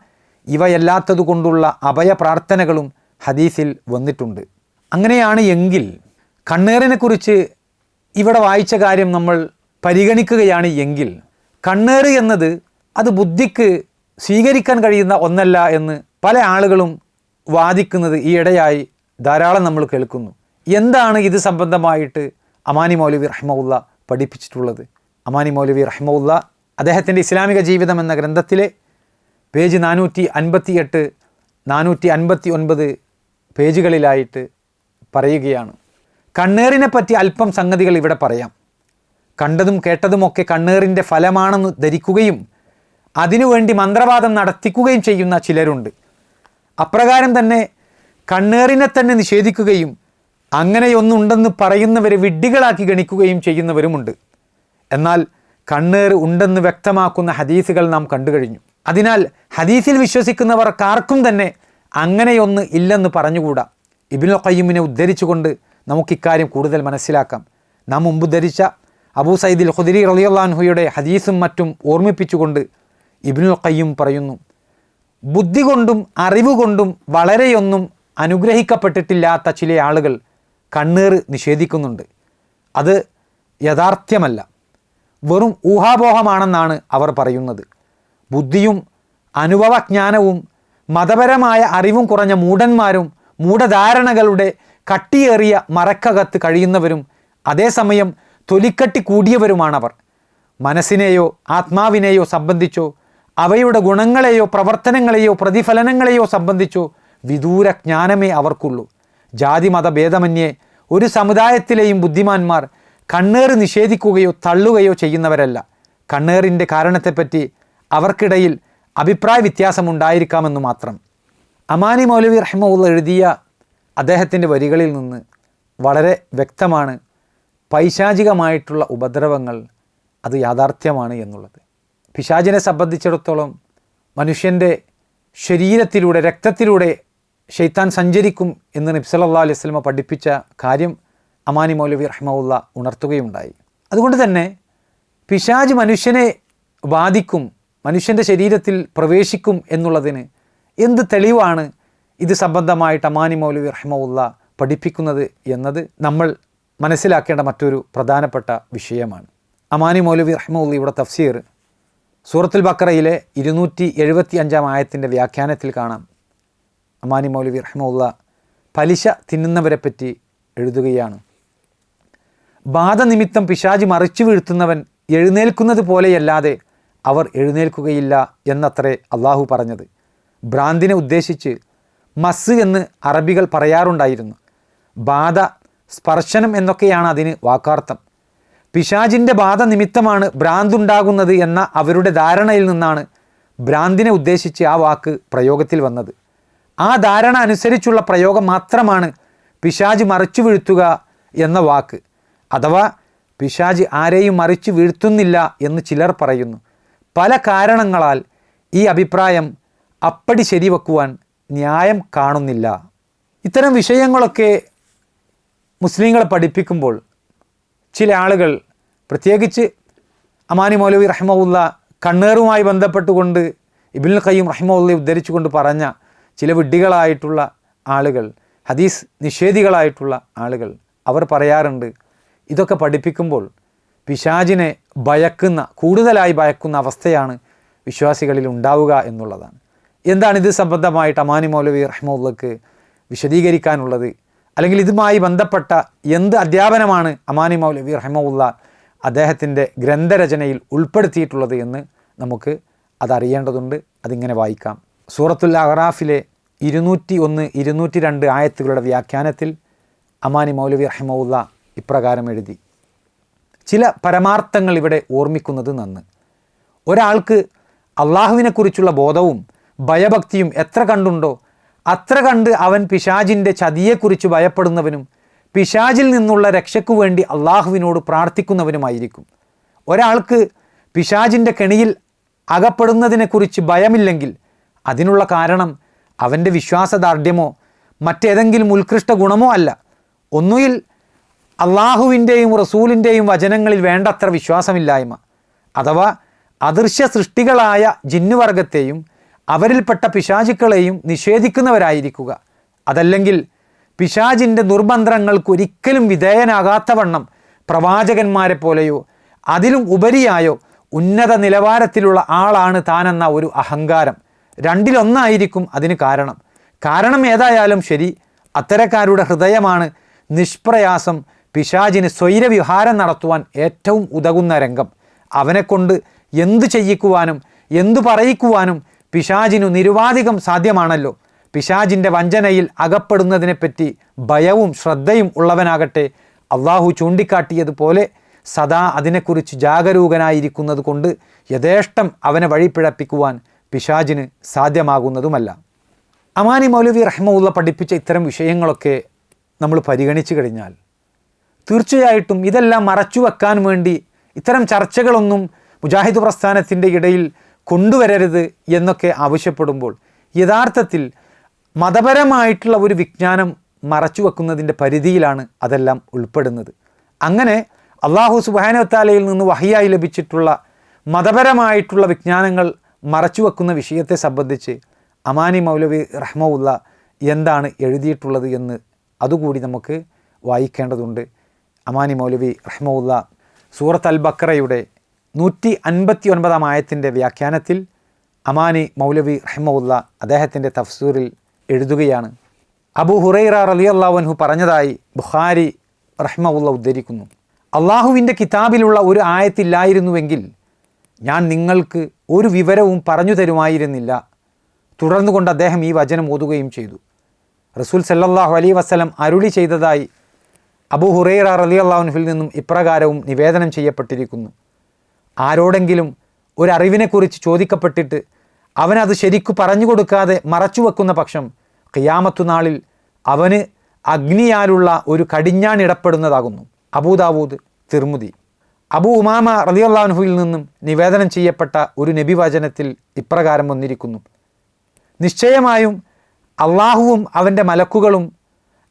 ഇവയല്ലാത്തതുകൊണ്ടുള്ള അഭയ പ്രാർത്ഥനകളും ഹദീസിൽ വന്നിട്ടുണ്ട്. അങ്ങനെയാണ് എങ്കിൽ കണ്ണേറിനെക്കുറിച്ച് ഇവിടെ വായിച്ച കാര്യം നമ്മൾ പരിഗണിക്കുകയാണ് എങ്കിൽ കണ്ണേറ് എന്നത് അത് ബുദ്ധിക്ക് സ്വീകരിക്കാൻ കഴിയുന്ന ഒന്നല്ല എന്ന് പല ആളുകളും വാദിക്കുന്നത് ഈയിടെയായി ധാരാളം നമ്മൾ കേൾക്കുന്നു. എന്താണ് ഇത് സംബന്ധമായിട്ട് അമാനി മൗലവി റഹിമഹുല്ല പഠിപ്പിച്ചിട്ടുള്ളത്? അമാനി മൗലവി റഹിമഹുല്ല അദ്ദേഹത്തിൻ്റെ ഇസ്ലാമിക ജീവിതം എന്ന ഗ്രന്ഥത്തിലെ പേജ് 458, 459 പേജുകളിലായിട്ട് പറയുകയാണ്. കണ്ണേറിനെ പറ്റി അല്പം സംഗതികൾ ഇവിടെ പറയാം. കണ്ടതും കേട്ടതുമൊക്കെ കണ്ണേറിൻ്റെ ഫലമാണെന്ന് ധരിക്കുകയും അതിനുവേണ്ടി മന്ത്രവാദം നടത്തിക്കുകയും ചെയ്യുന്ന ചിലരുണ്ട്. അപ്രകാരം തന്നെ കണ്ണേറിനെ തന്നെ നിഷേധിക്കുകയും അങ്ങനെയൊന്നുണ്ടെന്ന് പറയുന്നവരെ വിഡ്ഢികളാക്കി ഗണിക്കുകയും ചെയ്യുന്നവരുമുണ്ട്. എന്നാൽ കണ്ണേറ് ഉണ്ടെന്ന് വ്യക്തമാക്കുന്ന ഹദീസുകൾ നാം കണ്ടു കഴിഞ്ഞു. അതിനാൽ ഹദീസിൽ വിശ്വസിക്കുന്നവർക്കാർക്കും തന്നെ അങ്ങനെയൊന്ന് ഇല്ലെന്ന് പറഞ്ഞുകൂടാ. ഇബ്നുൽ ഖയ്യിമിനെ ഉദ്ധരിച്ചുകൊണ്ട് നമുക്കിക്കാര്യം കൂടുതൽ മനസ്സിലാക്കാം. നാം മുമ്പ് ധരിച്ച അബൂ സഈദിൽ ഖുദരി റളിയല്ലാഹു അൻഹുയുടെ ഹദീസും മറ്റും ഓർമ്മിപ്പിച്ചുകൊണ്ട് ഇബ്നുൽ ഖയ്യിം പറയുന്നു, ബുദ്ധി കൊണ്ടും അറിവുകൊണ്ടും വളരെയൊന്നും അനുഗ്രഹിക്കപ്പെട്ടിട്ടില്ലാത്ത ചില ആളുകൾ കണ്ണേറ് നിഷേധിക്കുന്നുണ്ട്. അത് യഥാർത്ഥ്യമല്ല, വെറും ഊഹാപോഹമാണെന്നാണ് അവർ പറയുന്നത്. ബുദ്ധിയും അനുഭവജ്ഞാനവും മതപരമായ അറിവും കുറഞ്ഞ മൂഢന്മാരും മൂഢധാരണകളുടെ കട്ടിയേറിയ മറക്കകത്ത് കഴിയുന്നവരും അതേസമയം തൊലിക്കട്ടി കൂടിയവരുമാണവർ. മനസ്സിനെയോ ആത്മാവിനെയോ സംബന്ധിച്ചോ അവയുടെ ഗുണങ്ങളെയോ പ്രവർത്തനങ്ങളെയോ പ്രതിഫലനങ്ങളെയോ സംബന്ധിച്ചോ വിദൂര ജ്ഞാനമേ അവർക്കുള്ളൂ. ജാതി മതഭേദമന്യേ ഒരു സമുദായത്തിലെയും ബുദ്ധിമാന്മാർ കണ്ണേറ് നിഷേധിക്കുകയോ തള്ളുകയോ ചെയ്യുന്നവരല്ല. കണ്ണേറിൻ്റെ കാരണത്തെപ്പറ്റി അവർക്കിടയിൽ അഭിപ്രായ വ്യത്യാസമുണ്ടായിരിക്കാമെന്ന് മാത്രം. അമാനി മൗലവി റഹിമഹുല്ല എഴുതിയ അദ്ദേഹത്തിൻ്റെ വരികളിൽ നിന്ന് വളരെ വ്യക്തമാണ് പൈശാചികമായിട്ടുള്ള ഉപദ്രവങ്ങൾ അത് യാഥാർത്ഥ്യമാണ് എന്നുള്ളത്. പിശാചിനെ സംബന്ധിച്ചിടത്തോളം മനുഷ്യൻ്റെ ശരീരത്തിലൂടെ രക്തത്തിലൂടെ ശൈത്താൻ സഞ്ചരിക്കും എന്ന് നബി സല്ലല്ലാഹു അലൈഹി വസല്ലം പഠിപ്പിച്ച കാര്യം അമാനി മൗലവി റഹിമഹുല്ല ഉണർത്തുകയുണ്ടായി. അതുകൊണ്ട് തന്നെ പിശാച് മനുഷ്യനെ ബാധിക്കും, മനുഷ്യൻ്റെ ശരീരത്തിൽ പ്രവേശിക്കും എന്നുള്ളതിന് എന്ത് തെളിവാണ് ഇത് സംബന്ധമായിട്ട് അമാനി മൗലവി റഹിമഹുല്ല പഠിപ്പിക്കുന്നത് എന്നത് നമ്മൾ മനസ്സിലാക്കേണ്ട മറ്റൊരു പ്രധാനപ്പെട്ട വിഷയമാണ്. അമാനി മൗലവി റഹിമഹുല്ലയുടെ തഫ്സീർ സൂറത്തുൽ ബഖറയിലെ 275 ആയത്തിൻ്റെ വ്യാഖ്യാനത്തിൽ കാണാം. അമാനി മൗലവി റഹിമഹുല്ല പലിശ തിന്നുന്നവരെ പറ്റി എഴുതുകയാണ്. ബാധനിമിത്തം പിശാച് മറിച്ചു വീഴ്ത്തുന്നവൻ എഴുന്നേൽക്കുന്നത് പോലെയല്ലാതെ അവർ എഴുന്നേൽക്കുകയില്ല എന്നത്രേ അള്ളാഹു പറഞ്ഞത്. ഭ്രാന്തിനെ ഉദ്ദേശിച്ച് മസ് എന്ന് അറബികൾ പറയാറുണ്ടായിരുന്നു. ബാധ, സ്പർശനം എന്നൊക്കെയാണ് അതിന് വാക്കാർത്ഥം. പിശാചിൻ്റെ ബാധ നിമിത്തമാണ് ഭ്രാന്തുണ്ടാകുന്നത് എന്ന അവരുടെ ധാരണയിൽ നിന്നാണ് ഭ്രാന്തിനെ ഉദ്ദേശിച്ച് ആ വാക്ക് പ്രയോഗത്തിൽ വന്നത്. ആ ധാരണ അനുസരിച്ചുള്ള പ്രയോഗം മാത്രമാണ് പിശാച് മറിച്ചു വീഴ്ത്തുക എന്ന വാക്ക്. അഥവാ പിശാച് ആരെയും മറിച്ചു വീഴ്ത്തുന്നില്ല എന്ന് ചിലർ പറയുന്നു. പല കാരണങ്ങളാൽ ഈ അഭിപ്രായം അപ്പടി ശരിവെക്കുവാൻ ന്യായം കാണുന്നില്ല. ഇത്തരം വിഷയങ്ങളൊക്കെ മുസ്ലിങ്ങളെ പഠിപ്പിക്കുമ്പോൾ ചില ആളുകൾ, പ്രത്യേകിച്ച് അമാനി മൗലവി റഹിമഹുല്ല കണ്ണേറുമായി ബന്ധപ്പെട്ടുകൊണ്ട് ഇബ്നുൽ ഖയ്യിം റഹിമഹുല്ലയെ ഉദ്ധരിച്ചുകൊണ്ട് പറഞ്ഞ ചില വിഡ്ഢികളായിട്ടുള്ള ആളുകൾ, ഹദീസ് നിഷേധികളായിട്ടുള്ള ആളുകൾ അവർ പറയാറുണ്ട്, ഇതൊക്കെ പഠിപ്പിക്കുമ്പോൾ പിശാചിനെ കൂടുതലായി ഭയക്കുന്ന അവസ്ഥയാണ് വിശ്വാസികളിൽ ഉണ്ടാവുക എന്നുള്ളതാണ്. എന്താണ് ഇത് സംബന്ധമായിട്ട് അമാനി മൗലവി റഹ്മത്തുള്ളാഹിക്ക് വിശദീകരിക്കാനുള്ളത്, അല്ലെങ്കിൽ ഇതുമായി ബന്ധപ്പെട്ട എന്ത് അധ്യാപനമാണ് അമാനി മൗലവി റഹ്മത്തുള്ളാഹി അദ്ദേഹത്തിൻ്റെ ഗ്രന്ഥരചനയിൽ ഉൾപ്പെടുത്തിയിട്ടുള്ളത് എന്ന് നമുക്ക് അതറിയേണ്ടതുണ്ട്. അതിങ്ങനെ വായിക്കാം. സൂറത്തുൽ അഹ്റാഫിലെ 201, 202 ആയത്തുകളുടെ വ്യാഖ്യാനത്തിൽ അമാനി മൗലവി റഹ്മത്തുള്ളാഹി ഇപ്രകാരം എഴുതി. ചില പരമാർത്ഥങ്ങൾ ഇവിടെ ഓർമ്മിക്കുന്നത് നന്ന്. ഒരാൾക്ക് അള്ളാഹുവിനെക്കുറിച്ചുള്ള ബോധവും ഭയഭക്തിയും എത്ര കണ്ടുണ്ടോ അത്ര കണ്ട് അവൻ പിശാചിൻ്റെ ചതിയെക്കുറിച്ച് ഭയപ്പെടുന്നവനും പിശാചിൽ നിന്നുള്ള രക്ഷയ്ക്കു വേണ്ടി അള്ളാഹുവിനോട് പ്രാർത്ഥിക്കുന്നവനുമായിരിക്കും. ഒരാൾക്ക് പിശാചിൻ്റെ കെണിയിൽ അകപ്പെടുന്നതിനെക്കുറിച്ച് ഭയമില്ലെങ്കിൽ അതിനുള്ള കാരണം അവൻ്റെ വിശ്വാസദാർഢ്യമോ മറ്റേതെങ്കിലും ഉത്കൃഷ്ട ഗുണമോ അല്ല. ഒന്നുകിൽ അള്ളാഹുവിൻ്റെയും റസൂലിൻ്റെയും വചനങ്ങളിൽ വേണ്ടത്ര വിശ്വാസമില്ലായ്മ, അഥവാ അദൃശ്യ സൃഷ്ടികളായ ജിന്നുവർഗത്തെയും അവരിൽപ്പെട്ട പിശാചുക്കളെയും നിഷേധിക്കുന്നവരായിരിക്കുക. അതല്ലെങ്കിൽ പിശാചിൻ്റെ ദുർമന്ത്രങ്ങൾക്കൊരിക്കലും വിധേയനാകാത്തവണ്ണം പ്രവാചകന്മാരെ പോലെയോ അതിലും ഉപരിയായോ ഉന്നത നിലവാരത്തിലുള്ള ആളാണ് താനെന്ന ഒരു അഹങ്കാരം, രണ്ടിലൊന്നായിരിക്കും അതിന് കാരണം ഏതായാലും ശരി, അത്തരക്കാരുടെ ഹൃദയമാണ് നിഷ്പ്രയാസം പിശാചിന് സ്വൈരവിഹാരം നടത്തുവാൻ ഏറ്റവും ഉതകുന്ന രംഗം. അവനെക്കൊണ്ട് എന്തു ചെയ്യിക്കുവാനും എന്തു പറയിക്കുവാനും പിശാചിനു നിരുപാധികം സാധ്യമാണല്ലോ. പിശാചിൻ്റെ വഞ്ചനയിൽ അകപ്പെടുന്നതിനെപ്പറ്റി ഭയവും ശ്രദ്ധയും ഉള്ളവനാകട്ടെ അള്ളാഹു ചൂണ്ടിക്കാട്ടിയതുപോലെ സദാ അതിനെക്കുറിച്ച് ജാഗരൂകനായിരിക്കുന്നത് കൊണ്ട് യഥേഷ്ടം അവനെ വഴിപ്പിഴപ്പിക്കുവാൻ പിശാചിന് സാധ്യമാകുന്നതുമല്ല. അമാനി മൗലവി റഹ്മത്തുള്ളാഹി പഠിപ്പിച്ച ഇത്തരം വിഷയങ്ങളൊക്കെ നമ്മൾ പരിഗണിച്ചു കഴിഞ്ഞാൽ തീർച്ചയായിട്ടും ഇതെല്ലാം മറച്ചു വെക്കാൻ വേണ്ടി ഇത്തരം ചർച്ചകളൊന്നും മുജാഹിദ് പ്രസ്ഥാനത്തിൻ്റെ ഇടയിൽ കൊണ്ടുവരരുത് എന്നൊക്കെ ആവശ്യപ്പെടുമ്പോൾ യഥാർത്ഥത്തിൽ മതപരമായിട്ടുള്ള ഒരു വിജ്ഞാനം മറച്ചു വെക്കുന്നതിൻ്റെ പരിധിയിലാണ് അതെല്ലാം ഉൾപ്പെടുന്നത്. അങ്ങനെ അള്ളാഹു സുബ്ഹാനഹു വ തആലയിൽ നിന്ന് വഹിയായി ലഭിച്ചിട്ടുള്ള മതപരമായിട്ടുള്ള വിജ്ഞാനങ്ങൾ മറച്ചു വെക്കുന്ന വിഷയത്തെ സംബന്ധിച്ച് അമാനി മൗലവി റഹ്മത്തുള്ളാഹി എന്താണ് എഴുതിയിട്ടുള്ളത് എന്ന് അതുകൂടി നമുക്ക് വായിക്കേണ്ടതുണ്ട്. അമാനി മൗലവി റഹ്മത്തുള്ളാഹി സൂറത്ത് അൽ ബഖറയുടെ 159 ആയത്തിൻ്റെ വ്യാഖ്യാനത്തിൽ അമാനി മൗലവി റഹ്മത്തുള്ളാഹി അദ്ദേഹത്തിൻ്റെ തഫ്സീറിൽ എഴുതുകയാണ്. അബൂ ഹുറൈറ റളിയല്ലാഹു അൻഹു പറഞ്ഞതായി ബുഖാരി റഹ്മത്തുള്ളാഹി ഉദ്ധരിക്കുന്നു. അള്ളാഹുവിൻ്റെ കിതാബിലുള്ള ഒരു ആയത്തില്ലായിരുന്നുവെങ്കിൽ ഞാൻ നിങ്ങൾക്ക് ഒരു വിവരവും പറഞ്ഞു തരുമായിരുന്നില്ല. തുടർന്നുകൊണ്ട് അദ്ദേഹം ഈ വചനം ഓതുകയും ചെയ്തു. റസൂൽ സല്ലല്ലാഹു അലൈഹി വസല്ലം അരുളി ചെയ്തതായി അബൂ ഹുറൈറ റളിയല്ലാഹു അൻഹുവിൽ നിന്നും ഇപ്രകാരവും നിവേദനം ചെയ്യപ്പെട്ടിരിക്കുന്നു. ആരോടെങ്കിലും ഒരറിവിനെക്കുറിച്ച് ചോദിക്കപ്പെട്ടിട്ട് അവനത് ശരിക്കു പറഞ്ഞു കൊടുക്കാതെ മറച്ചു വെക്കുന്ന പക്ഷം ഖിയാമത്തു നാളിൽ അവന് അഗ്നിയാലുള്ള ഒരു കടിഞ്ഞാണിടപ്പെടുന്നതാകുന്നു. അബൂദാവൂദ്, തിർമുദി. അബൂ ഉമാമ റളിയല്ലാഹു അൻഹുവിൽ നിന്നും നിവേദനം ചെയ്യപ്പെട്ട ഒരു നബി വചനത്തിൽ ഇപ്രകാരം വന്നിരിക്കുന്നു: നിശ്ചയമായും അള്ളാഹുവും അവൻ്റെ മലക്കുകളും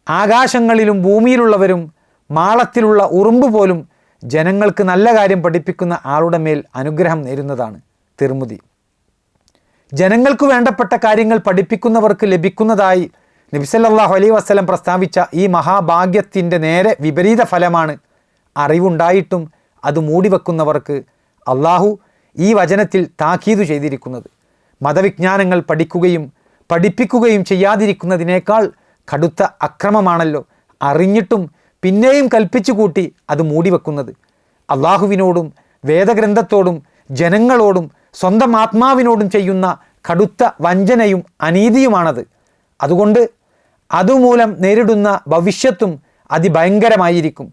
ആകാശങ്ങളിലും ഭൂമിയിലുള്ളവരും മാളത്തിലുള്ള ഉറുമ്പ് പോലും ജനങ്ങൾക്ക് നല്ല കാര്യം പഠിപ്പിക്കുന്ന ആളുടെ മേൽ അനുഗ്രഹം നേരുന്നതാണ്. തിർമുദി. ജനങ്ങൾക്ക് വേണ്ടപ്പെട്ട കാര്യങ്ങൾ പഠിപ്പിക്കുന്നവർക്ക് ലഭിക്കുന്നതായി നബി സല്ലല്ലാഹു അലൈഹി വസല്ലം പ്രസ്താവിച്ച ഈ മഹാഭാഗ്യത്തിൻ്റെ നേരെ വിപരീത ഫലമാണ് അറിവുണ്ടായിട്ടും അത് മൂടിവെക്കുന്നവർക്ക് അള്ളാഹു ഈ വചനത്തിൽ താക്കീതു ചെയ്തിരിക്കുന്നത്. മതവിജ്ഞാനങ്ങൾ പഠിപ്പിക്കുകയും ചെയ്യാതിരിക്കുന്നതിനേക്കാൾ കടുത്ത അക്രമമാണല്ലോ അറിഞ്ഞിട്ടും പിന്നെയും കൽപ്പിച്ചു കൂട്ടി അത് മൂടിവെക്കുന്നത്. അള്ളാഹുവിനോടും വേദഗ്രന്ഥത്തോടും ജനങ്ങളോടും സ്വന്തം ആത്മാവിനോടും ചെയ്യുന്ന കടുത്ത വഞ്ചനയും അനീതിയുമാണത്. അതുകൊണ്ട് അതുമൂലം നേരിടുന്ന ഭവിഷ്യത്തും അതിഭയങ്കരമായിരിക്കും.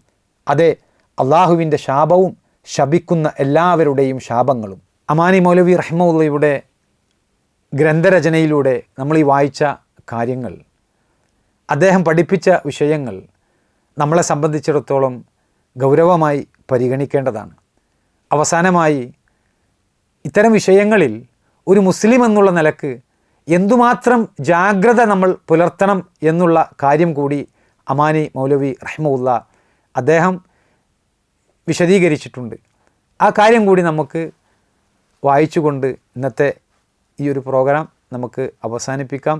അതെ, അള്ളാഹുവിൻ്റെ ശാപവും ശപിക്കുന്ന എല്ലാവരുടെയും ശാപങ്ങളും. അമാനി മൗലവി റഹ്മത്തുള്ളാഹിയുടെ ഗ്രന്ഥരചനയിലൂടെ നമ്മൾ ഈ വായിച്ച കാര്യങ്ങൾ, അദ്ദേഹം പഠിപ്പിച്ച വിഷയങ്ങൾ നമ്മളെ സംബന്ധിച്ചിടത്തോളം ഗൗരവമായി പരിഗണിക്കേണ്ടതാണ്. അവസാനമായി ഇത്തരം വിഷയങ്ങളിൽ ഒരു മുസ്ലിം എന്നുള്ള നിലക്ക് എന്തുമാത്രം ജാഗ്രത നമ്മൾ പുലർത്തണം എന്നുള്ള കാര്യം കൂടി അമാനി മൗലവി റഹ്മത്തുള്ളാഹി അദ്ദേഹം വിശദീകരിച്ചിട്ടുണ്ട്. ആ കാര്യം കൂടി നമുക്ക് വായിച്ചുകൊണ്ട് ഇന്നത്തെ ഈ ഒരു പ്രോഗ്രാം നമുക്ക് അവസാനിപ്പിക്കാം.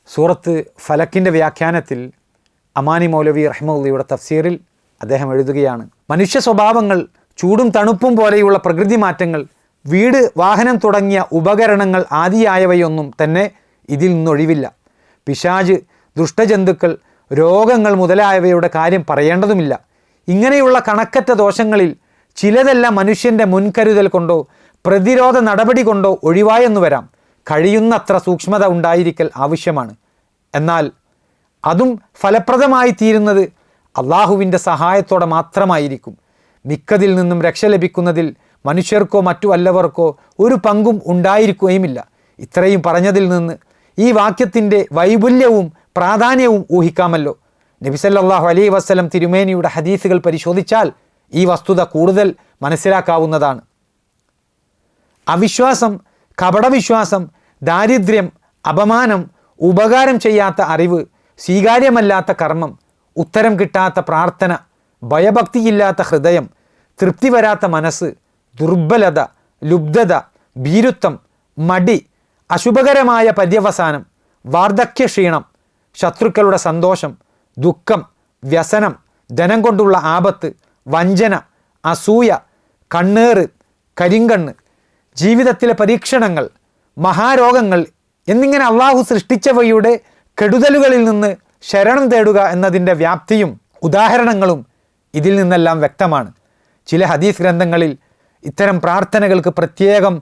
സൂറത്ത് ഫലക്കിൻ്റെ വ്യാഖ്യാനത്തിൽ അമാനി മൗലവി റഹ്മത്തുള്ളാഹിയുടെ തഫ്സീറിൽ അദ്ദേഹം എഴുതുകയാണ്, മനുഷ്യ സ്വഭാവങ്ങൾ, ചൂടും തണുപ്പും പോലെയുള്ള പ്രകൃതി മാറ്റങ്ങൾ, വീട്, വാഹനം തുടങ്ങിയ ഉപകരണങ്ങൾ ആദിയായവയൊന്നും തന്നെ ഇതിൽ നിന്നൊഴിവില്ല. പിശാച്, ദുഷ്ടജന്തുക്കൾ, രോഗങ്ങൾ മുതലായവയുടെ കാര്യം പറയേണ്ടതുമില്ല. ഇങ്ങനെയുള്ള കണക്കറ്റ ദോഷങ്ങളിൽ ചിലതെല്ലാം മനുഷ്യൻ്റെ മുൻകരുതൽ കൊണ്ടോ പ്രതിരോധ നടപടി കൊണ്ടോ ഒഴിവായെന്നു വരാം. കഴിയുന്നത്ര സൂക്ഷ്മത ഉണ്ടായിരിക്കൽ ആവശ്യമാണ്. എന്നാൽ അതും ഫലപ്രദമായി തീരുന്നത് അള്ളാഹുവിൻ്റെ സഹായത്തോടെ മാത്രമായിരിക്കും. മിക്കതിൽ നിന്നും രക്ഷ ലഭിക്കുന്നതിൽ മനുഷ്യർക്കോ മറ്റു വല്ലവർക്കോ ഒരു പങ്കും ഉണ്ടായിരിക്കുകയുമില്ല. ഇത്രയും പറഞ്ഞതിൽ നിന്ന് ഈ വാക്യത്തിൻ്റെ വൈപുല്യവും പ്രാധാന്യവും ഊഹിക്കാമല്ലോ. നബി സല്ലല്ലാഹു അലൈഹി വസല്ലം തിരുമേനിയുടെ ഹദീസുകൾ പരിശോധിച്ചാൽ ഈ വസ്തുത കൂടുതൽ മനസ്സിലാക്കാവുന്നതാണ്. അവിശ്വാസം, കപടവിശ്വാസം, ദാരിദ്ര്യം, അപമാനം, ഉപകാരം ചെയ്യാത്ത അറിവ്, സ്വീകാര്യമല്ലാത്ത കർമ്മം, ഉത്തരം കിട്ടാത്ത പ്രാർത്ഥന, ഭയഭക്തിയില്ലാത്ത ഹൃദയം, തൃപ്തി വരാത്ത മനസ്സ്, ദുർബലത, ലുബ്ധത, ഭീരുത്വം, മടി, അശുഭകരമായ പര്യവസാനം, വാർദ്ധക്യക്ഷീണം, ശത്രുക്കളുടെ സന്തോഷം, ദുഃഖം, വ്യസനം, ധനം കൊണ്ടുള്ള ആപത്ത്, വഞ്ചന, അസൂയ, കണ്ണേറ്, കരിങ്കണ്ണ്, ജീവിതത്തിലെ പരീക്ഷണങ്ങൾ, മഹാരോഗങ്ങൾ എന്നിങ്ങനെ അള്ളാഹു സൃഷ്ടിച്ചവയുടെ കെടുതലുകളിൽ നിന്ന് ശരണം തേടുക എന്നതിൻ്റെ വ്യാപ്തിയും ഉദാഹരണങ്ങളും ഇതിൽ നിന്നെല്ലാം വ്യക്തമാണ്. ചില ഹദീസ് ഗ്രന്ഥങ്ങളിൽ ഇത്തരം പ്രാർത്ഥനകൾക്ക് പ്രത്യേകം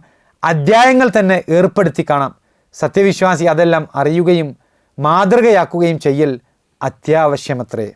അധ്യായങ്ങൾ തന്നെ ഏർപ്പെടുത്തി കാണാം. സത്യവിശ്വാസി അതെല്ലാം അറിയുകയും മാതൃകയാക്കുകയും ചെയ്യൽ അത്യാവശ്യമത്രേ.